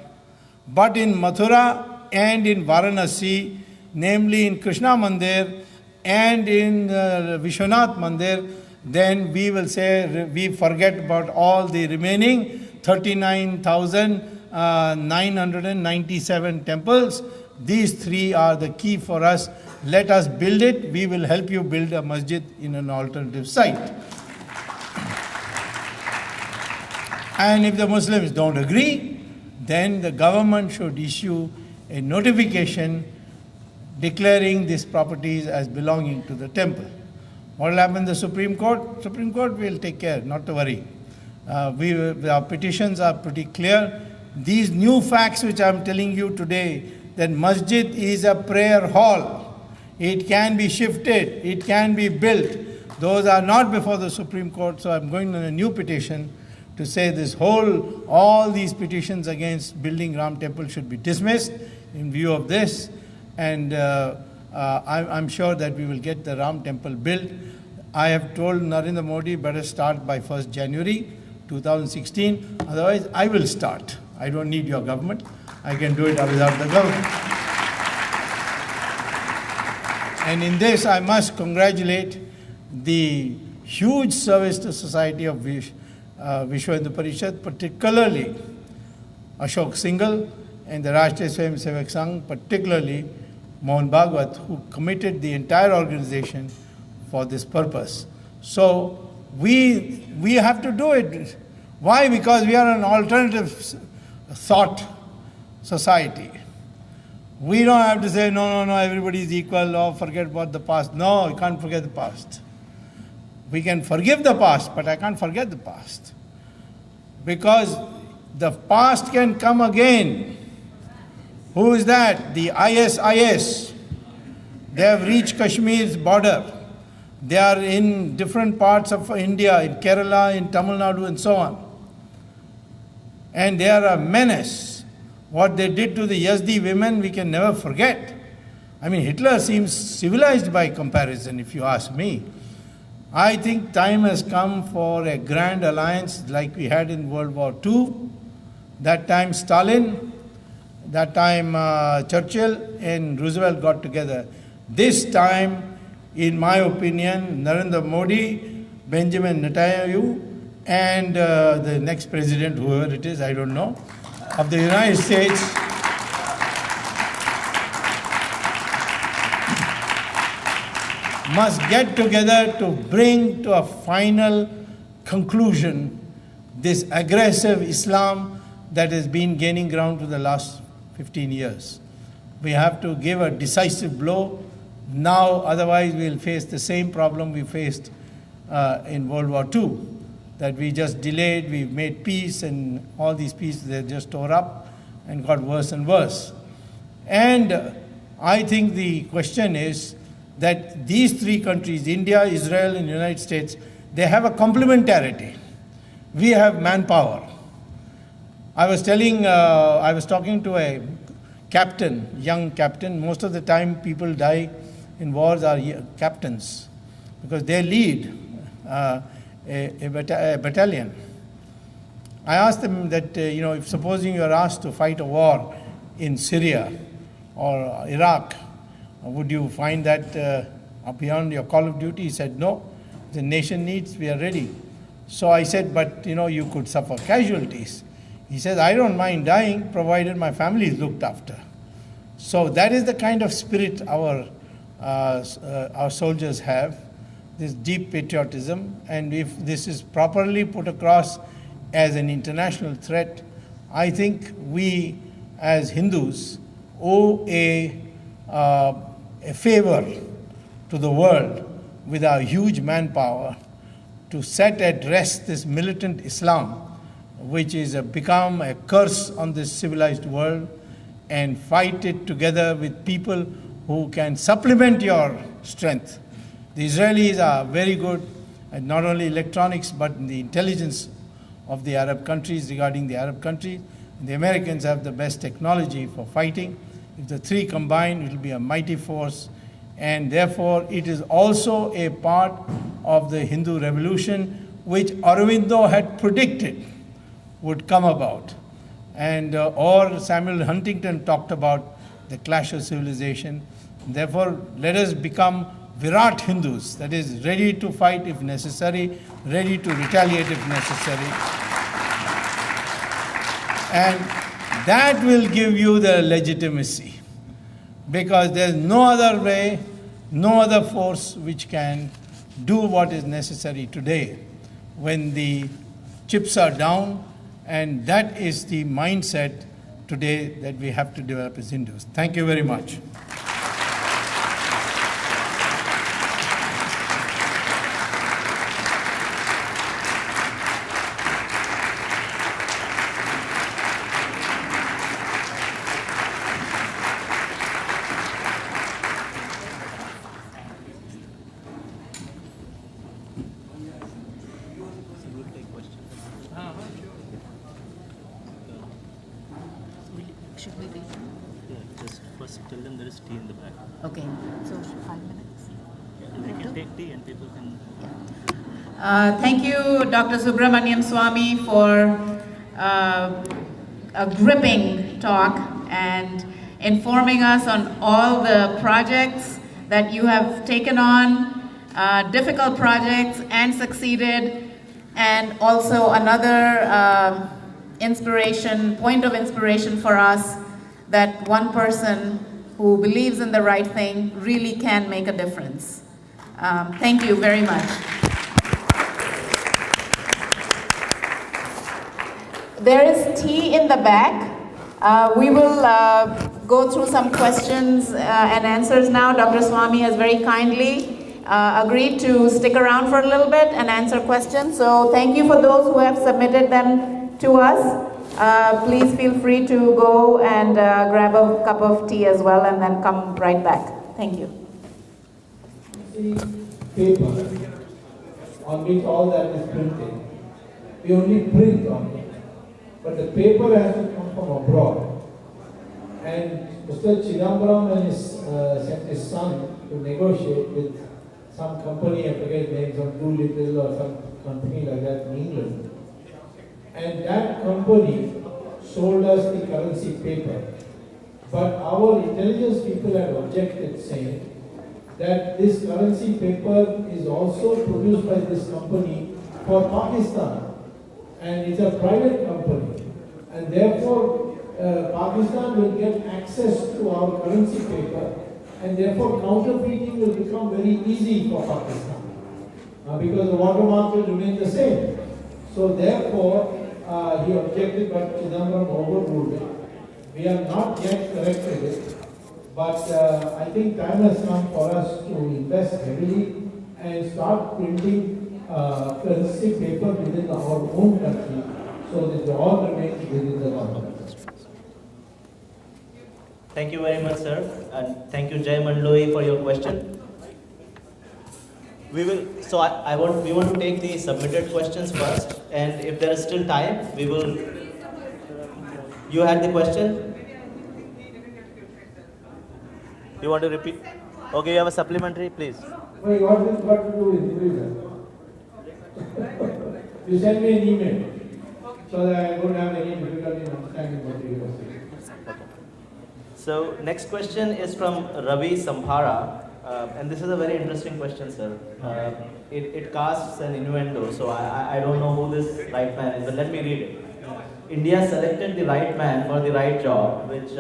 but in Mathura and in Varanasi, namely in Krishna Mandir and in Vishwanath Mandir, then we will say we forget about all the remaining 39,997 temples. These three are the key for us. Let us build it. We will help you build a masjid in an alternative site. And if the Muslims don't agree, then the government should issue a notification declaring these properties as belonging to the temple. What will happen in the Supreme Court? Supreme Court will take care, not to worry. Our petitions are pretty clear. These new facts which I am telling you today, that masjid is a prayer hall. It can be shifted, it can be built. Those are not before the Supreme Court, so I am going on a new petition to say all these petitions against building Ram temple should be dismissed in view of this. And I'm sure that we will get the Ram temple built. I have told Narendra Modi better start by 1st January 2016. Otherwise, I will start. I don't need your government. I can do it without the government. And in this, I must congratulate the huge service to society of Vishwa Hindu Parishad, particularly Ashok Singhal and the Rashtriya Swayam Sevak Sangh, particularly Mohan Bhagwat, who committed the entire organization for this purpose. So we have to do it. Why? Because we are an alternative thought society. We don't have to say, no, everybody is equal, or forget about the past. No, you can't forget the past. We can forgive the past, but I can't forget the past. Because the past can come again. Who is that? The ISIS. They have reached Kashmir's border. They are in different parts of India, in Kerala, in Tamil Nadu, and so on. And they are a menace. What they did to the Yazdi women, we can never forget. I mean, Hitler seems civilized by comparison, if you ask me. I think time has come for a grand alliance like we had in World War II. That time Stalin, that time Churchill and Roosevelt got together. This time, in my opinion, Narendra Modi, Benjamin Netanyahu, and the next president, whoever it is, I don't know, of the United States, must get together to bring to a final conclusion this aggressive Islam that has been gaining ground for the last 15 years. We have to give a decisive blow now, otherwise we will face the same problem we faced in World War II, that we just delayed, we made peace, and all these pieces they just tore up and got worse and worse. And I think the question is that these three countries, India, Israel, and the United States, they have a complementarity. We have manpower. I was talking to a captain, young captain. Most of the time people die in wars are captains because they lead a battalion. I asked them that, if supposing you are asked to fight a war in Syria or Iraq, would you find that beyond your call of duty? He said, no, the nation needs, we are ready. So I said, but you could suffer casualties. He said, I don't mind dying provided my family is looked after. So that is the kind of spirit our soldiers have, this deep patriotism. And if this is properly put across as an international threat, I think we as Hindus owe a favor to the world with our huge manpower to set at rest this militant Islam, which is become a curse on this civilized world, and fight it together with people who can supplement your strength. The Israelis are very good at not only electronics but in the intelligence of the Arab countries regarding the Arab countries. The Americans have the best technology for fighting. If the three combine, it will be a mighty force. And therefore, it is also a part of the Hindu revolution which Aurobindo had predicted would come about. And or Samuel Huntington talked about the clash of civilization. Therefore, let us become Virat Hindus, that is, ready to fight if necessary, ready to retaliate if necessary. And that will give you the legitimacy, because there is no other way, no other force which can do what is necessary today when the chips are down, and that is the mindset today that we have to develop as Hindus. Thank you very much. Should we be? Yeah, just first tell them there is tea in the back. Okay, so 5 minutes. And they can take tea and people can... Thank you, Dr. Subramaniam Swamy, for a gripping talk and informing us on all the projects that you have taken on, difficult projects and succeeded, and also another point of inspiration for us, that one person who believes in the right thing really can make a difference. Thank you very much. There is tea in the back. We will go through some questions and answers now. Dr. Swamy has very kindly agreed to stick around for a little bit and answer questions. So thank you for those who have submitted them to us. Please feel free to go and grab a cup of tea as well and then come right back. Thank you. Paper on which all that is printed. We only print on it. But the paper has to come from abroad. And Mr. Chidambaram sent his son to negotiate with some company, I forget the name, some Doolittle or some company like that in England. And that company sold us the currency paper. But our intelligence people had objected, saying that this currency paper is also produced by this company for Pakistan. And it's a private company. And therefore, Pakistan will get access to our currency paper, and therefore counterfeiting will become very easy for Pakistan. Because the watermark will remain the same. So therefore, he objected, but Chidambaram overruled it. We have not yet corrected it, but I think time has come for us to invest heavily and start printing currency paper within our own country, so that it all remains within the government. Thank you very much, sir. And thank you, Jai Mandloi, for your question. We want to take the submitted questions first, and if there is still time, we will. You had the question? You want to repeat? Okay, you have a supplementary, please. Wait, what is got to do with you send me an email so that I don't have any difficulty in understanding what you are saying. Okay. So next question is from Ravi Samphara. And this is a very interesting question, sir. It casts an innuendo, so I don't know who this right man is, but let me read it. India selected the right man for the right job, which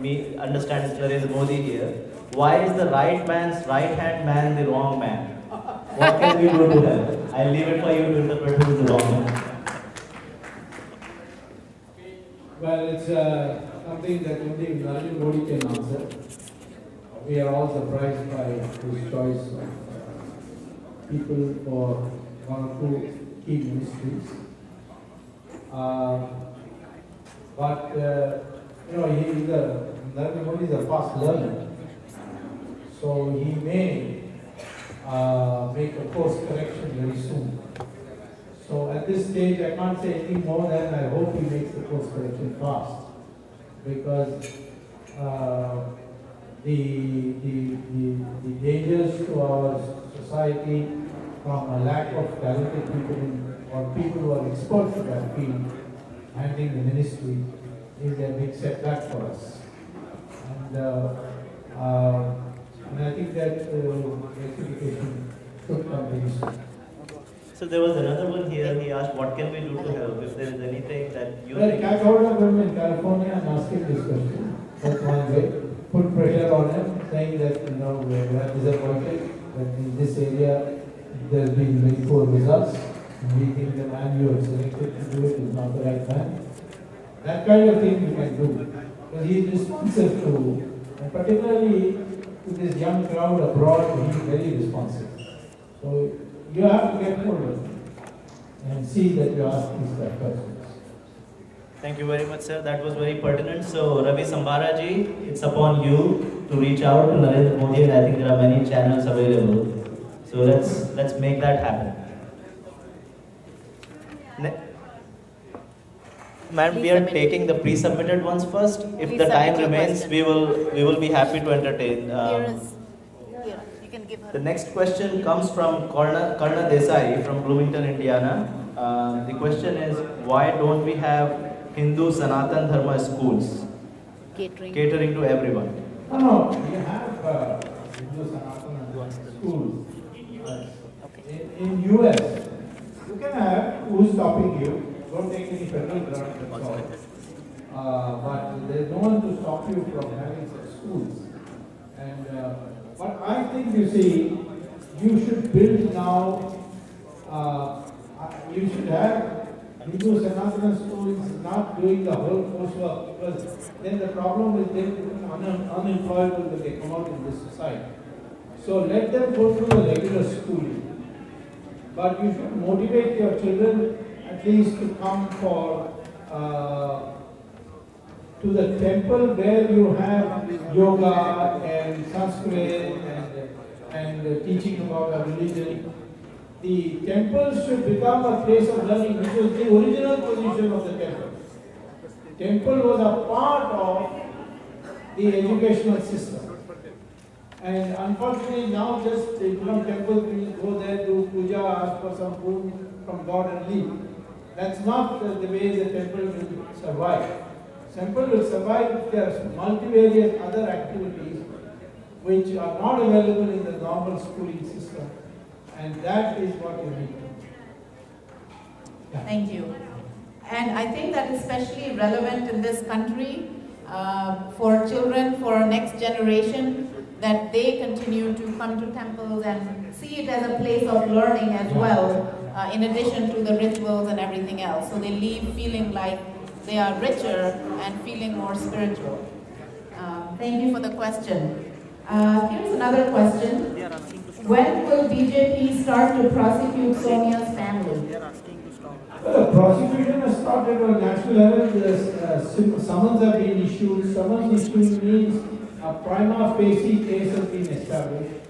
we understand is Narendra Modi here. Why is the right man's right hand man the wrong man? What can we do to help? I'll leave it for you to interpret who is the wrong man. Well, it's something that only Narendra Modi can answer. We are all surprised by his choice of people for one or two key ministries. But Narendra Modi is a fast learner, so he may make a course correction very soon. So at this stage, I can't say anything more than I hope he makes the course correction fast, because the dangers to our society from a lack of talented people or people who are experts in that field handling the ministry is a big setback for us. And I think that rectification should come very soon. So there was another one here. He asked, "What can we do to help? If there is anything that you Well, think." catch hold of him in California and ask him this question. That's one way. Put pressure on him, saying that we are disappointed that in this area there has been very poor results. We think the man you have selected to do it is not the right man. That kind of thing you can do. Because he is responsive to, and particularly to this young crowd abroad, he is very responsive. So you have to get hold of him and see that you ask these questions. Thank you very much, sir. That was very pertinent. So, Ravi Sambharaji, it's upon you to reach out to Narendra Modi, and I think there are many channels available. So let's make that happen. Ma'am, we are taking the pre-submitted ones first. If the time remains, we will be happy to entertain. You can give her. The next question comes from Karna Desai from Bloomington, Indiana. The question is, why don't we have Hindu Sanatan Dharma schools catering to everyone? No, we have Hindu Sanatan schools. In US, you can have who's stopping you. Don't take any federal grant, that's all. But there is no one to stop you from having such schools. And but I think you should build now. You should have Hindu Sanatana schools not doing the whole coursework, because then the problem is they become unemployable when they come out in this society. So let them go through the regular schooling. But you should motivate your children at least to come to the temple where you have yoga and Sanskrit and teaching about our religion. The temple should become a place of learning, which was the original position of the temple. Temple was a part of the educational system. And unfortunately now just temple, we go there, do puja, ask for some food from God and leave. That's not the way the temple will survive. Temple will survive if there are multivariate other activities which are not available in the normal schooling system. And that is what you need. Yeah. Thank you. And I think that is especially relevant in this country for children, for our next generation, that they continue to come to temples and see it as a place of learning as well, in addition to the rituals and everything else. So they leave feeling like they are richer and feeling more spiritual. Thank you for the question. Here's another question. When will BJP start to prosecute Sonia's family? Well, the prosecution has started on national level. The summons have been issued. Summons issued means a prima facie case has been established.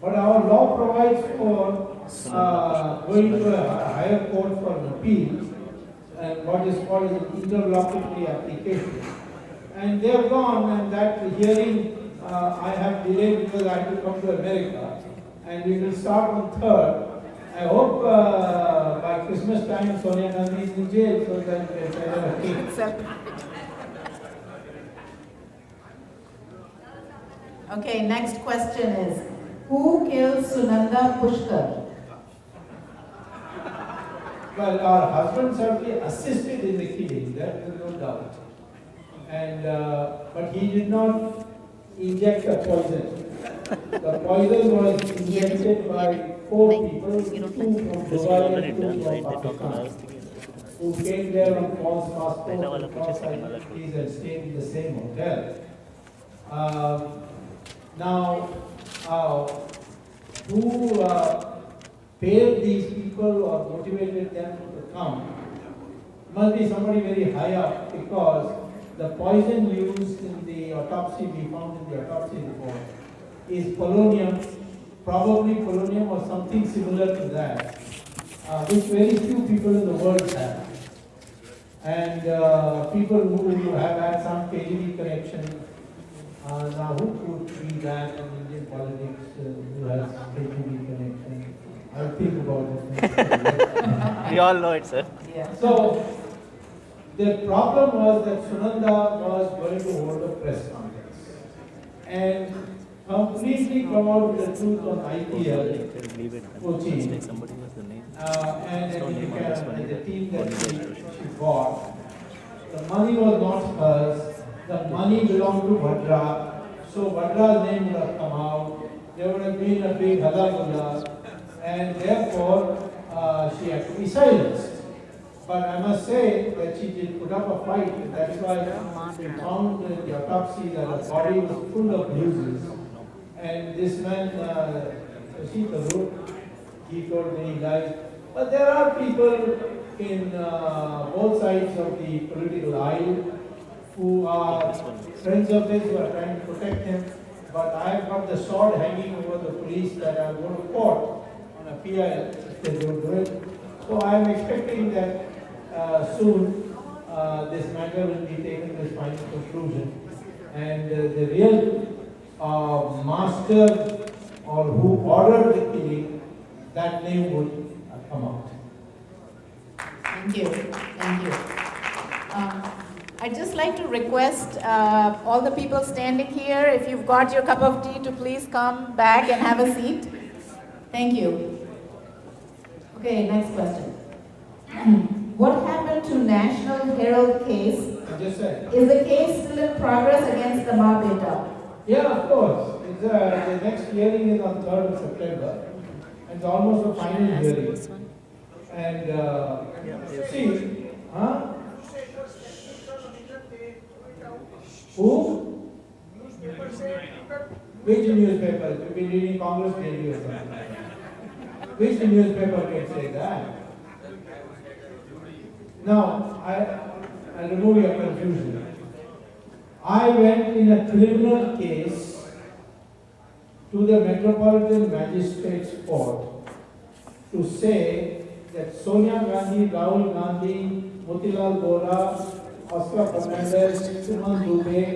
But our law provides for going to a higher court for an appeal, and what is called an interlocutory application. And they have gone, and that hearing I have delayed because I have to come to America, and we will start on 3rd. I hope by Christmas time Sonia Gandhi is in jail, so that we can have a cake. Okay, next question is, who killed Sunanda Pushkar? Well, our husband certainly assisted in the killing, there is no doubt. And, but he did not inject the poison. The poison was injected by 4 people, 2 from Dubai and 2 from Pakistan, who came there on false passports and false identities and stayed in the same hotel. Now, who paid these people or motivated them to come must be somebody very high up, because the poison used in the autopsy, we found in the autopsy report, is polonium, probably polonium or something similar to that, which very few people in the world have. And people who have had some KGB connection, now who could be that in Indian politics who has KGB connection? I'll think about it. We all know it, sir. Yeah. So, the problem was that Sunanda was going to hold a press conference and completely come out with the truth on IPL coaching. And the team that she bought. The money was not hers. The money belonged to Bhadra. So Bhadra's name would have come out. There would have been a big halagulla. And therefore, she had to be silenced. But I must say that she did put up a fight. That's why we found in the autopsy that her body was full of bruises. And this man, he told me he lied. But there are people in both sides of the political aisle who are friends of his, who are trying to protect him. But I've got the sword hanging over the police that I'm going to court on a PI if they don't do it. So I'm expecting that soon this matter will be taken to its final conclusion. And the real master or who ordered the killing, that name would come out. Thank you. Thank you. I'd just like to request all the people standing here, if you've got your cup of tea, to please come back and have a seat. Thank you. Okay, next question. What happened to National Herald case? I just said. Is the case still in progress against the Ma Beta? Yeah, of course. It's, the next hearing is on 3rd of September. It's almost a final hearing. And see, huh? Who? Which newspaper? You've been reading Congress Daily or something. Which newspaper can say that? Now, I remove your confusion. I went in a criminal case to the Metropolitan Magistrates Court to say that Sonia Gandhi, Rahul Gandhi, Motilal Vora, Oscar Fernandez, Suman Dubey,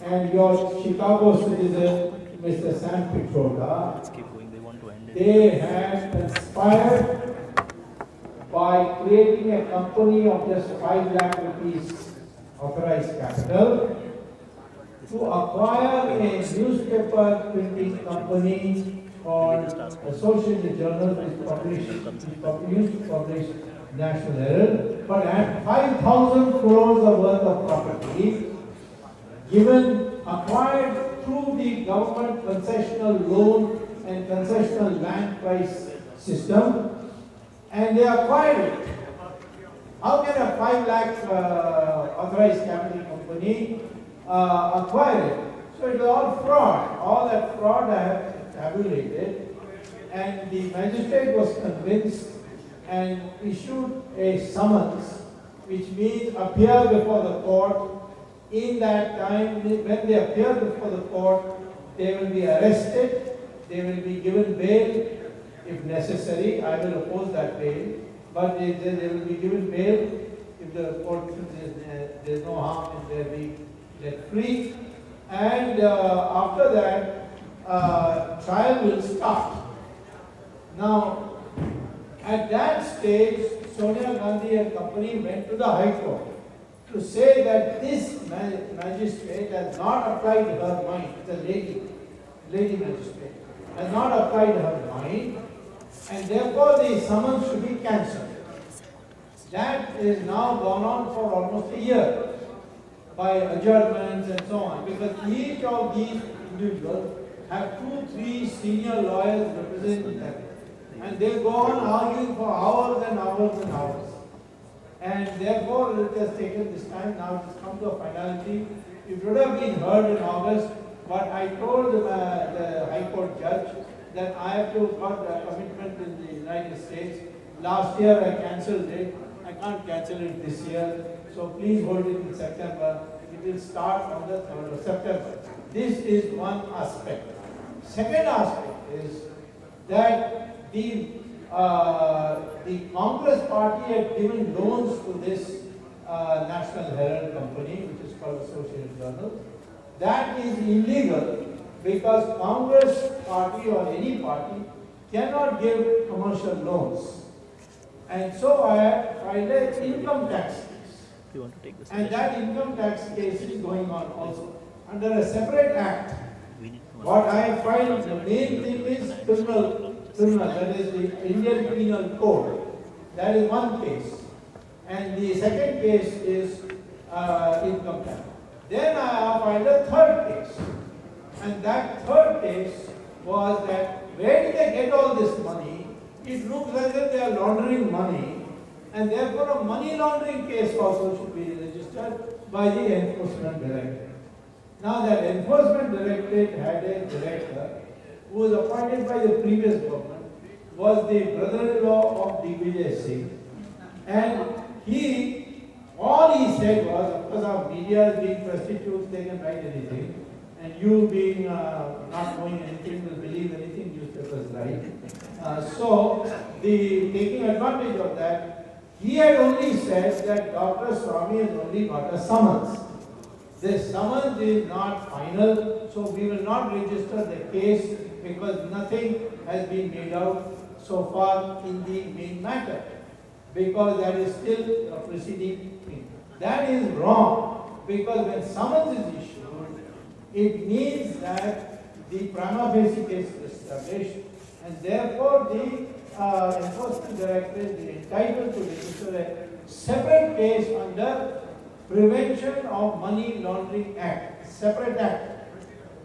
and your Chicago citizen, Mr. Sam Pitroda, they had conspired by creating a company of just 5 lakh rupees authorized capital to acquire a newspaper printing company called Associated Journal, which used to publish National Herald, but had 5,000 crores of worth of property acquired through the government concessional loan and concessional land price system, and they acquired it. How can a 5 lakh authorized capital company acquire it? So it was all fraud. All that fraud I have tabulated, and the magistrate was convinced and issued a summons, which means appear before the court. In that time, when they appear before the court, they will be arrested, they will be given bail if necessary. I will oppose that bail, but they will be given bail if the court thinks there is no harm in their being let free. And after that, trial will start. Now, at that stage, Sonia Gandhi and company went to the High Court to say that this magistrate has not applied her mind, the lady magistrate, has not applied her mind, and therefore the summons should be cancelled. That is now gone on for almost a year by adjournments and so on, because each of these individuals have 2-3 senior lawyers representing them. And they go on arguing for hours and hours and hours. And therefore it has taken this time, now it has come to a finality. It would have been heard in August, but I told the High Court judge that I have to got a commitment in the United States. Last year I cancelled it. I can't cancel it this year. So please hold it in September. It will start on the 3rd of September. This is one aspect. Second aspect is that the Congress party had given loans to this National Herald company, which is called Associated Journal. That is illegal because Congress party or any party cannot give commercial loans. And so I filed an income tax case. You want to take this? And that income tax case is going on also under a separate act. We need to- What I find the main thing is criminal, that is the Indian Penal Code. That is one case. And the second case is income tax. Then I filed a third case. And that third case was that where did they get all this money? It looks as if they are laundering money. And therefore a money laundering case also should be registered by the Enforcement Directorate. Now that Enforcement Directorate had a director who was appointed by the previous government, was the brother-in-law of Digvijay Singh. And all he said was, of course our media being prostitutes, they can write anything. And you being not knowing anything will believe anything newspapers write. So taking advantage of that, he had only said that Dr. Swamy has only got a summons. This summons is not final, so we will not register the case because nothing has been made out so far in the main matter, because that is still a preceding thing. That is wrong, because when summons is issued, it means that the prima facie case is established, and therefore the Enforcement Directorate is entitled to register a separate case under Prevention of Money Laundering Act, separate act.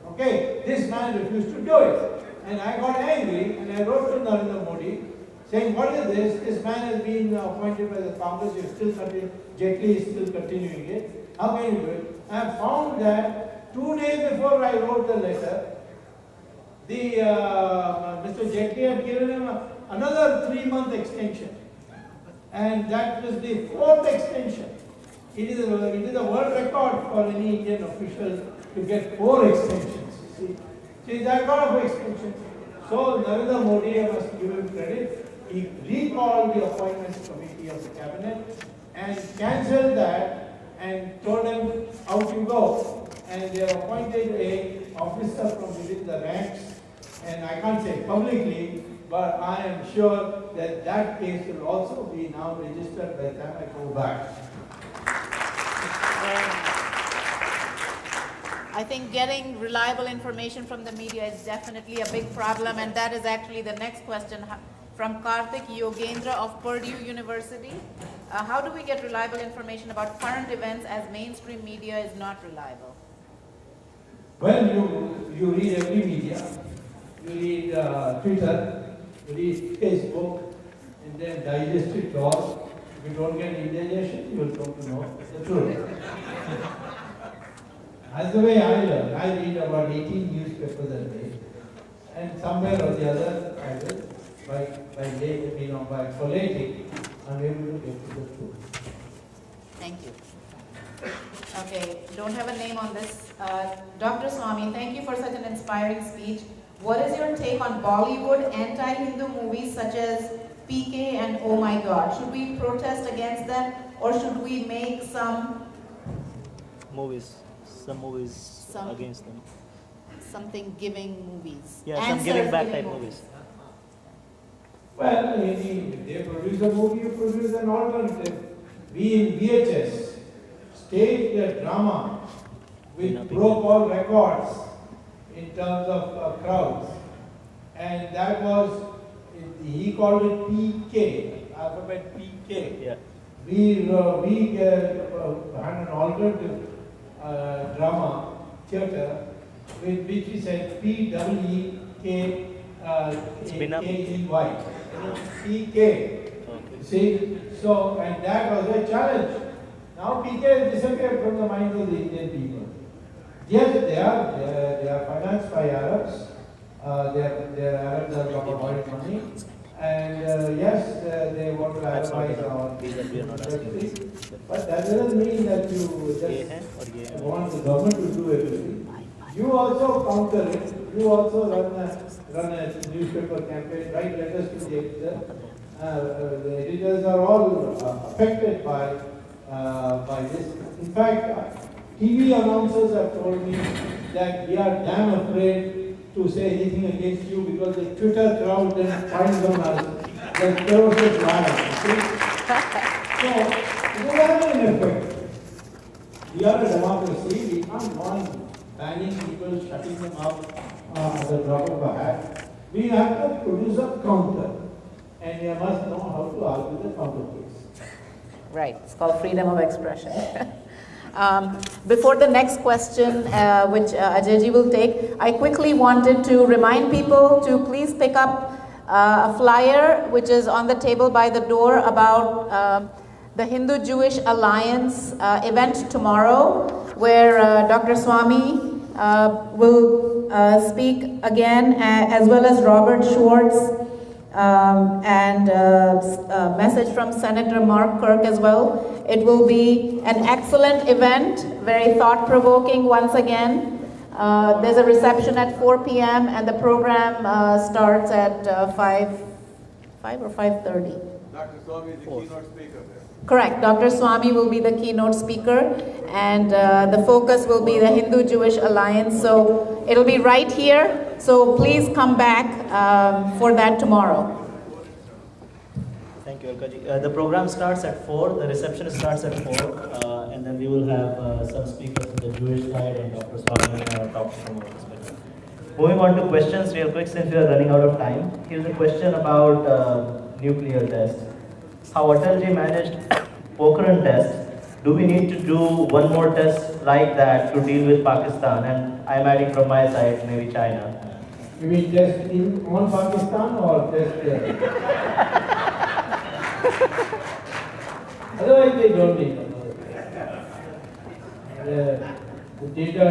Okay, this man refused to do it. And I got angry and I wrote to Narendra Modi saying, what is this? This man has been appointed by the Congress, Jaitley is still continuing it. How can you do it? I have found that 2 days before I wrote the letter, Mr. Jaitley had given him another 3-month extension. And that was the 4th extension. It is a world record for any Indian official to get 4 extensions. See, that lot of extensions. So Narendra Modi, I must give him credit. He recalled the appointments committee of the cabinet and cancelled that and told them out you go. And they have appointed an officer from within the ranks. And I can't say publicly, but I am sure that that case will also be now registered by the time I go back. I think getting reliable information from the media is definitely a big problem, and that is actually the next question from Karthik Yogendra of Purdue University. How do we get reliable information about current events as mainstream media is not reliable? Well, you read every media. You read Twitter, you read Facebook, and then digest it all. If you don't get indigestion, you will come to know the truth. That's the way I learn. I read about 18 newspapers a day, and somewhere or the other, I will, by collating, I'm able to get to the truth. Thank you. Okay, don't have a name on this. Dr. Swamy, thank you for such an inspiring speech. What is your take on Bollywood anti-Hindu movies such as PK and Oh My God? Should we protest against them, or should we make some movies against them. Something giving movies? Yeah, some giving back type movies. Well, if they produce a movie, you produce an alternative. We in VHS staged a drama which broke all records in terms of crowds. And that was, he called it PK, alphabet PK. Yeah. we had an alternative drama theatre with which we said PWEK K-E-Y. PK. See? So, and that was a challenge. Now PK has disappeared from the minds of the Indian people. Yes, they are financed by Arabs. They are Arabs have got oil money. And yes, they want to Arabize our industry. But that doesn't mean that you just want the government to do everything. You also counter it. You also run a newspaper campaign, write letters to the editor. The editors are all affected by this. In fact, TV announcers have told me that we are damn afraid to say anything against you because the Twitter crowd then finds on us that ferocious lions. So, it will have an effect. We are a democracy. We can't go on banning people, shutting them up at the drop of a hat. We have to produce a counter, and we must know how to argue the counter case. Right, it's called freedom of expression. Before the next question, which Ajayji will take, I quickly wanted to remind people to please pick up a flyer which is on the table by the door about the Hindu-Jewish Alliance event tomorrow, where Dr. Swamy will speak again, as well as Robert Schwartz, and a message from Senator Mark Kirk as well. It will be an excellent event, very thought-provoking once again. There's a reception at 4 p.m. and the program starts at 5 or 5:30. Dr. Swamy is the keynote speaker there. Correct. Dr. Swamy will be the keynote speaker, and the focus will be the Hindu-Jewish Alliance. So it'll be right here. So please come back for that tomorrow. Thank you, Alkaji. The program starts at 4, the reception starts at 4, and then we will have some speakers on the Jewish side and Dr. Swamy talk from our perspective. Moving on to questions real quick since we are running out of time. Here's a question about nuclear test. How Atalji managed Pokhran test. Do we need to do one more test like that to deal with Pakistan? And I'm adding from my side, maybe China. You mean test on Pakistan or test there? Otherwise, they don't need the data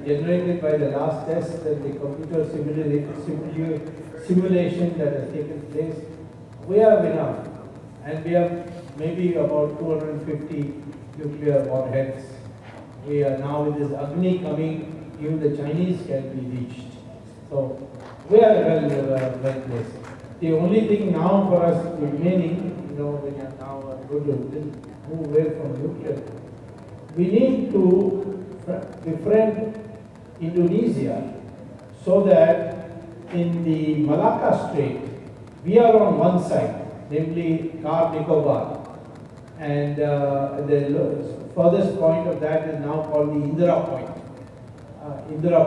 generated by the last test and the computer simulation that has taken place, we have enough. And we have maybe about 250 nuclear warheads. We are now with this Agni coming, even the Chinese can be reached. So we are well placed. The only thing now for us remaining, we are now going to move away from nuclear. We need to befriend Indonesia so that in the Malacca Strait, we are on one side, namely Car Nicobar, and the furthest point of that is now called the Indira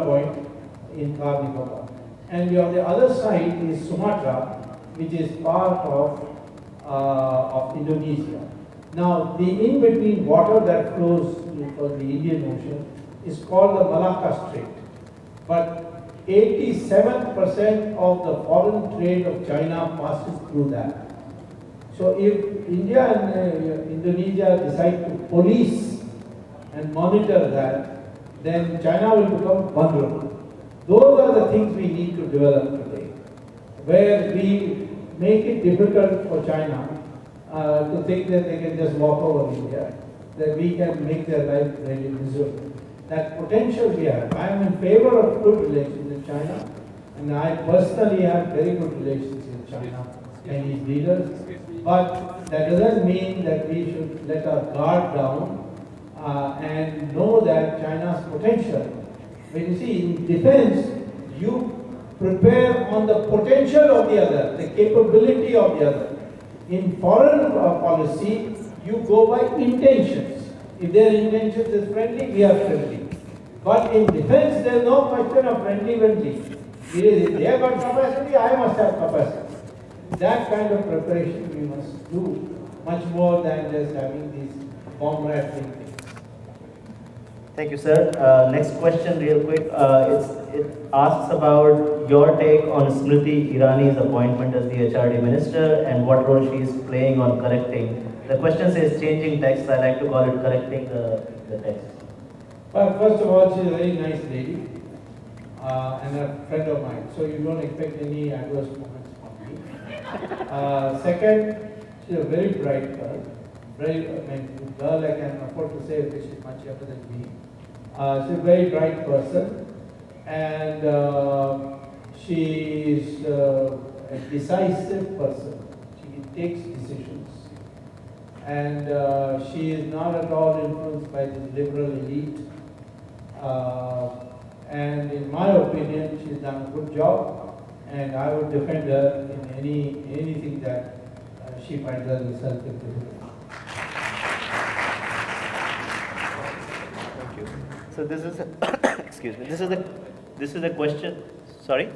Point in Car Nicobar. And on the other side is Sumatra, which is part of Indonesia. Now, the in-between water that flows from the Indian Ocean is called the Malacca Strait. But 87% of the foreign trade of China passes through that. So if India and Indonesia decide to police and monitor that, then China will become vulnerable. Those are the things we need to develop today, where we make it difficult for China to think that they can just walk over India, that we can make their life very miserable. That potential we have. I am in favor of good relations with China, and I personally have very good relations with China, Chinese leaders. But that doesn't mean that we should let our guard down and know that China's potential. When you see in defense, you prepare on the potential of the other, the capability of the other. In foreign policy, you go by intentions. If their intentions is friendly, we are friendly. But in defense, there is no question of friendly. If they have got capacity, I must have capacity. That kind of preparation we must do much more than just having these comrade things. Thank you, sir. Next question, real quick. It asks about your take on Smriti Irani's appointment as the HRD minister and what role she is playing on correcting. The question says changing text. I like to call it correcting the text. Well, first of all, she's a very nice lady and a friend of mine, so you don't expect any adverse comments from me. Second, she's a very bright girl. Girl I can afford to say because she's much younger than me. She's a very bright person, and she is a decisive person. She takes decisions, and she is not at all influenced by the liberal elite. And in my opinion, she's done a good job, and I would defend her in anything that she finds herself into. So this is excuse me. This is a question. Sorry.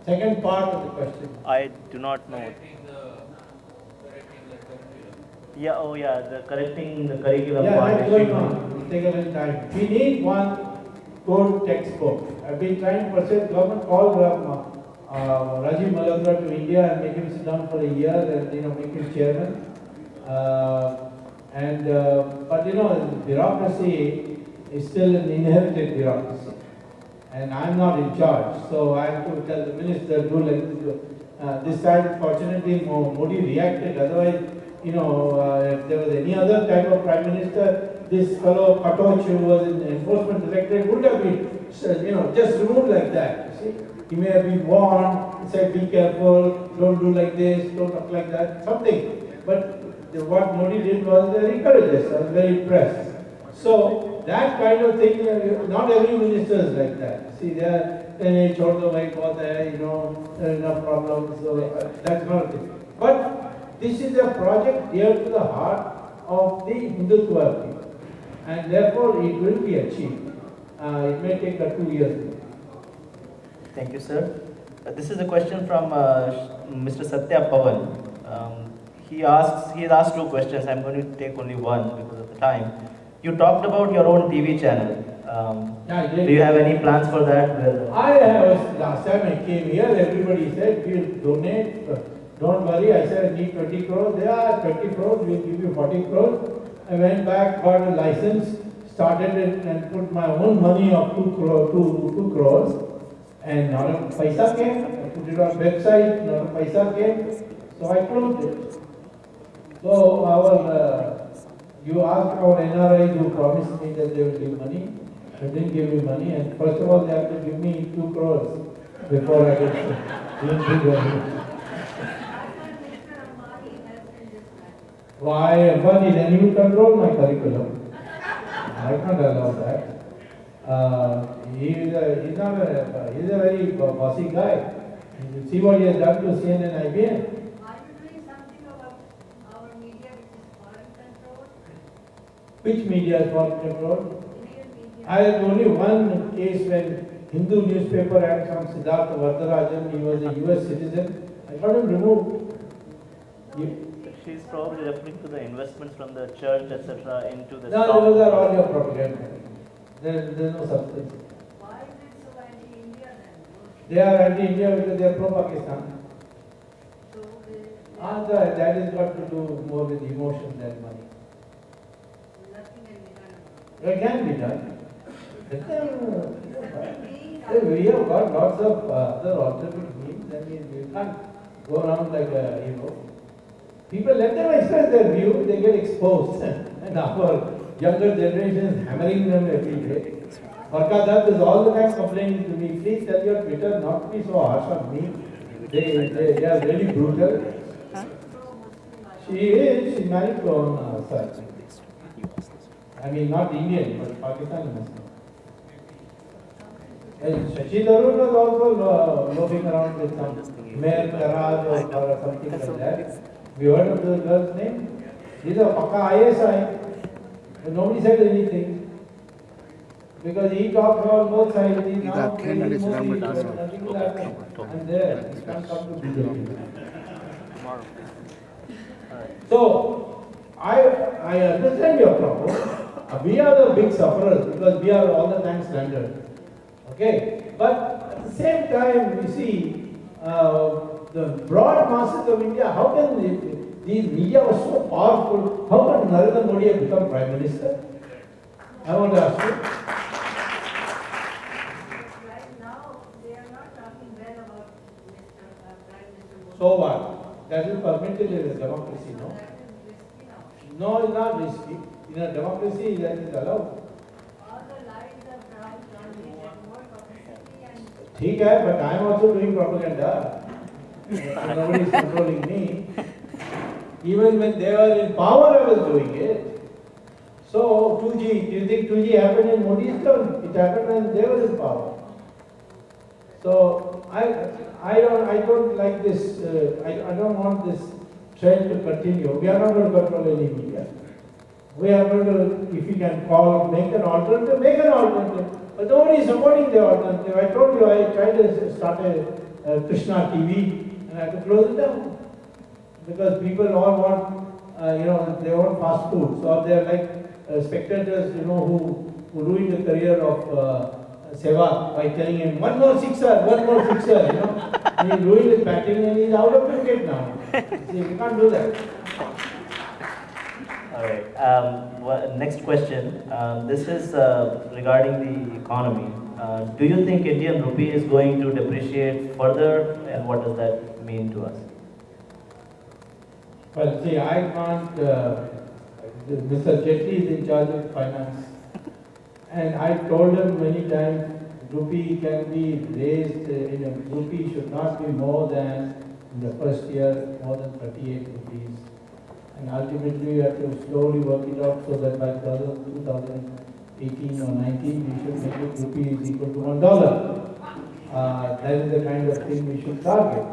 Second part of the question. I do not know. Yeah. Oh yeah. The correcting the curriculum part. That's going on. It'll take a little time. We need one code textbook. I've been trying to persuade government call Rajiv Malhotra to India and make him sit down for a year and make him chairman. But bureaucracy is still an inherited bureaucracy, and I'm not in charge, so I have to tell the minister do like this. This time, fortunately, Modi reacted. Otherwise, if there was any other type of prime minister, this fellow Katoch, who was in the enforcement directorate, would have been, just removed like that. You see, he may have been warned, said, be careful, don't do like this, don't talk like that, something. But what Modi did was encourage us. I was very impressed. So that kind of thing, not every minister is like that. See, there are enough problems. So that's not a thing. But this is a project dear to the heart of the Hindutva people, and therefore it will be achieved. It may take 2 years. Thank you, sir. This is a question from Mr. Satya Pavan. He has asked 2 questions. I'm going to take only one because of the time. You talked about your own TV channel. Do you have any plans for that? I have. Last time I came here, everybody said we'll donate. Don't worry. I said I need 20 crores. There are 20 crores. We'll give you 40 crores. I went back, got a license, started it, and put my own money of 2 crores. And not a paisa came. I put it on website. Not a paisa came. So I closed it. So you asked our NRIs who promised me that they will give money. They didn't give me money, and first of all they have to give me 2 crores before I get money. Why, Ambani, then you control my curriculum. I can't allow that. He's a very bossy guy. You see what he has done to CNN IBM. Which media is foreign controlled? I had only one case when Hindu newspaper had some Siddhartha Vardarajan, he was a US citizen. I got him removed. She's probably referring to the investments from the church, etc., into the No, stock. those are all your propaganda. There's no substance. Why is it so anti-India then? They are anti-India because they are pro-Pakistan. So That has got to do more with emotion than money. nothing can be done. It can be done. We have got lots of other alternate means. I mean, you can't go around like people let them express their view, they get exposed. And our younger generation is hammering them every day. Barkadat is all the time complaining to me, please tell your Twitter not to be so harsh on me. They are really brutal. She is married to her son. I mean, not Indian, but Pakistani Muslim. And Shashi Tharoor was also loafing around with some Mayor Karaj or something like that. Have you heard of the girl's name? He's a Pakka ISI. But nobody said anything. Because he talks on both sides. He's now nothing will happen. I'm there. He can't come to BJP. So, I understand your problem. We are the big sufferers because we are all the time slandered. Okay? But at the same time, you see, the broad masses of India, how can these media was so powerful, how can Narendra Modi have become Prime Minister? I want to ask you. Right now, they are not talking well about Mr. Prime Minister Modi. So what? That is permitted in a democracy, no? That is risky now. No, it's not risky. In a democracy, that is allowed. All the lies are brown, they get more publicity and ठीक है, but I am also doing propaganda. Nobody is controlling me. Even when they were in power, I was doing it. So 2G, do you think 2G happened in Modi's term? It happened when they were in power. So I don't like this. I don't want this trend to continue. We are not going to control any media. We are going to, if we can make an alternative, make an alternative. But nobody is supporting the alternative. I told you I tried to start a Krishna TV and I had to close it down. Because people all want, they want fast food. So they're like spectators, who ruin the career of Sehwag by telling him, one more sixer, And he ruined his batting and he's out of cricket now. See, we can't do that. All right. Next question. This is regarding the economy. Do you think Indian rupee is going to depreciate further, and what does that mean to us? Well, see, I can't. Mr. Jetty is in charge of finance, and I told him many times, rupee can be raised. Rupee should not be more than in the first year more than 38 rupees. And ultimately, we have to slowly work it out so that by 2018 or 19, we should make it rupee is equal to $1. That is the kind of thing we should target.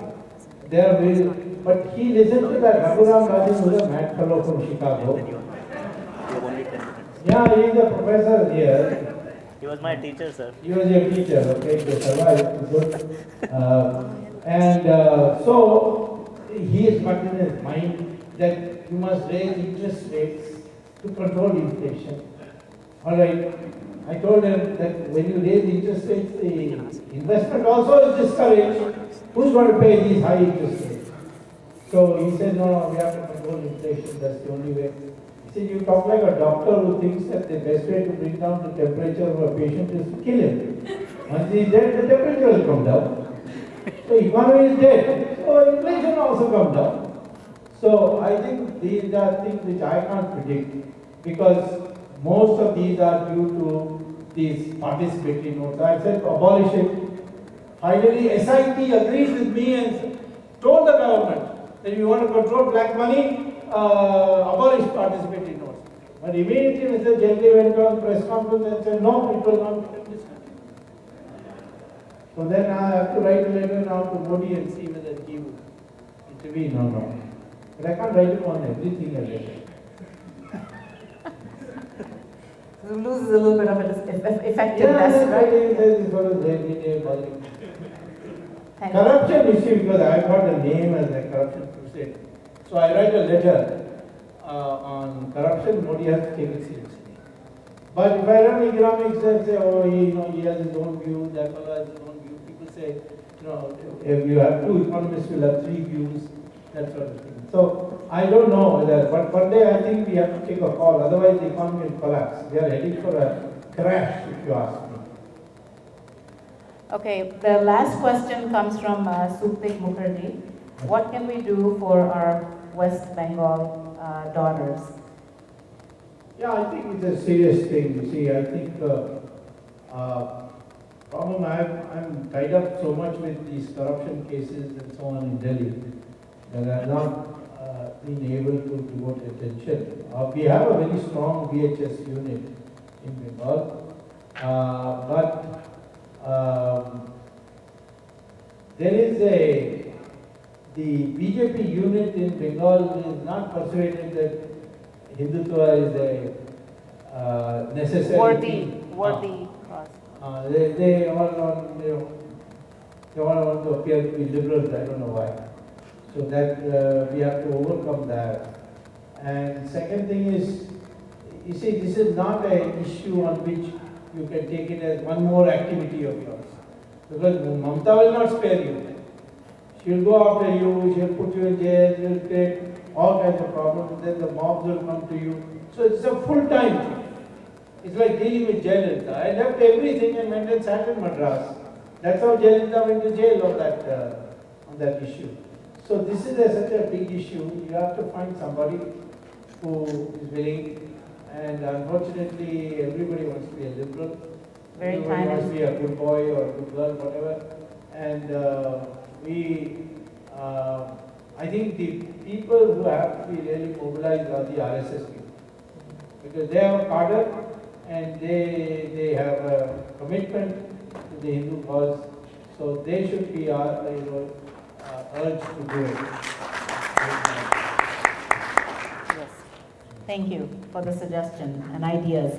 But he listened to that Raghuram Rajan, who is a mad fellow from Chicago. Yeah, he is a professor here. He was my teacher, sir. He was your teacher, okay, you survived, good. So, he has got in his mind that you must raise interest rates to control inflation. All right. I told him that when you raise interest rates, the investment also is discouraged. Who's going to pay these high interest rates? So he said, no, we have to control inflation. That's the only way. He said, you talk like a doctor who thinks that the best way to bring down the temperature of a patient is to kill him. Once he's dead, the temperature will come down. So economy is dead. So inflation also comes down. So I think these are things which I can't predict because most of these are due to these participatory notes. I said abolish it. Finally, SIT agreed with me and told the government that if you want to control black money, abolish participatory notes. But immediately Mr. Jetty went on press conference and said, no, it will not be discontinued. So then I have to write a letter now to Modi and see whether he will intervene or not. But I can't write upon everything I letter. So it loses a little bit of its effectiveness, right? Corruption, you see, because I got a name as a corruption crusade. So I write a letter on corruption, Modi has to take it seriously. But if I run economics and say, oh, he has his own view, that fellow has his own view, people say, if you have two economists, you'll have three views, that sort of thing. So I don't know whether, but one day I think we have to take a call, otherwise the economy will collapse. We are heading for a crash, if you ask me. Okay, the last question comes from Supik Mukherjee. What can we do for our West Bengal daughters? Yeah, I think it's a serious thing. You see, I think problem I'm tied up so much with these corruption cases and so on in Delhi that I've not been able to devote attention. We have a very strong VHS unit in Bengal, but there is the BJP unit in Bengal is not persuaded that Hindutva is a necessary worthy cause. They all want to appear to be liberals. I don't know why. So that we have to overcome that. And second thing is, you see, this is not an issue on which you can take it as one more activity of yours. Because Mamta will not spare you. She'll go after you, she'll put you in jail, she'll create all kinds of problems, then the mobs will come to you. So it's a full-time thing. It's like dealing with Jayalalitha. I left everything and went and sat in Madras. That's how Jayalalitha went to jail on that issue. So this is such a big issue. You have to find somebody who is willing. And unfortunately, everybody wants to be a liberal. Very everybody wants to be a good boy or a good girl, whatever. And I think the people who have to be really mobilized are the RSS people. Because they have a cadre and they have a commitment to the Hindu cause. So they should be urged to do it. Yes. Thank you for the suggestion and ideas.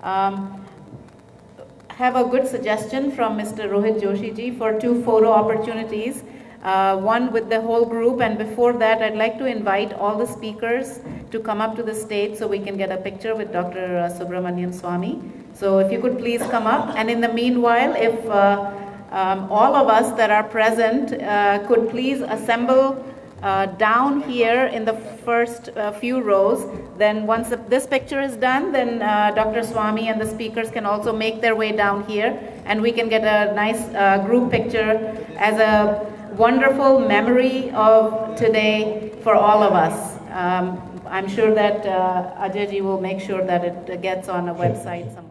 Have a good suggestion from Mr. Rohit Joshi ji for 2 photo opportunities. One with the whole group, and before that I'd like to invite all the speakers to come up to the stage so we can get a picture with Dr. Subramanian Swamy. So if you could please come up, and in the meanwhile, if all of us that are present could please assemble down here in the first few rows. Then once this picture is done, then Dr. Swamy and the speakers can also make their way down here, and we can get a nice group picture as a wonderful memory of today for all of us. I'm sure that Ajay ji will make sure that it gets on a website somewhere.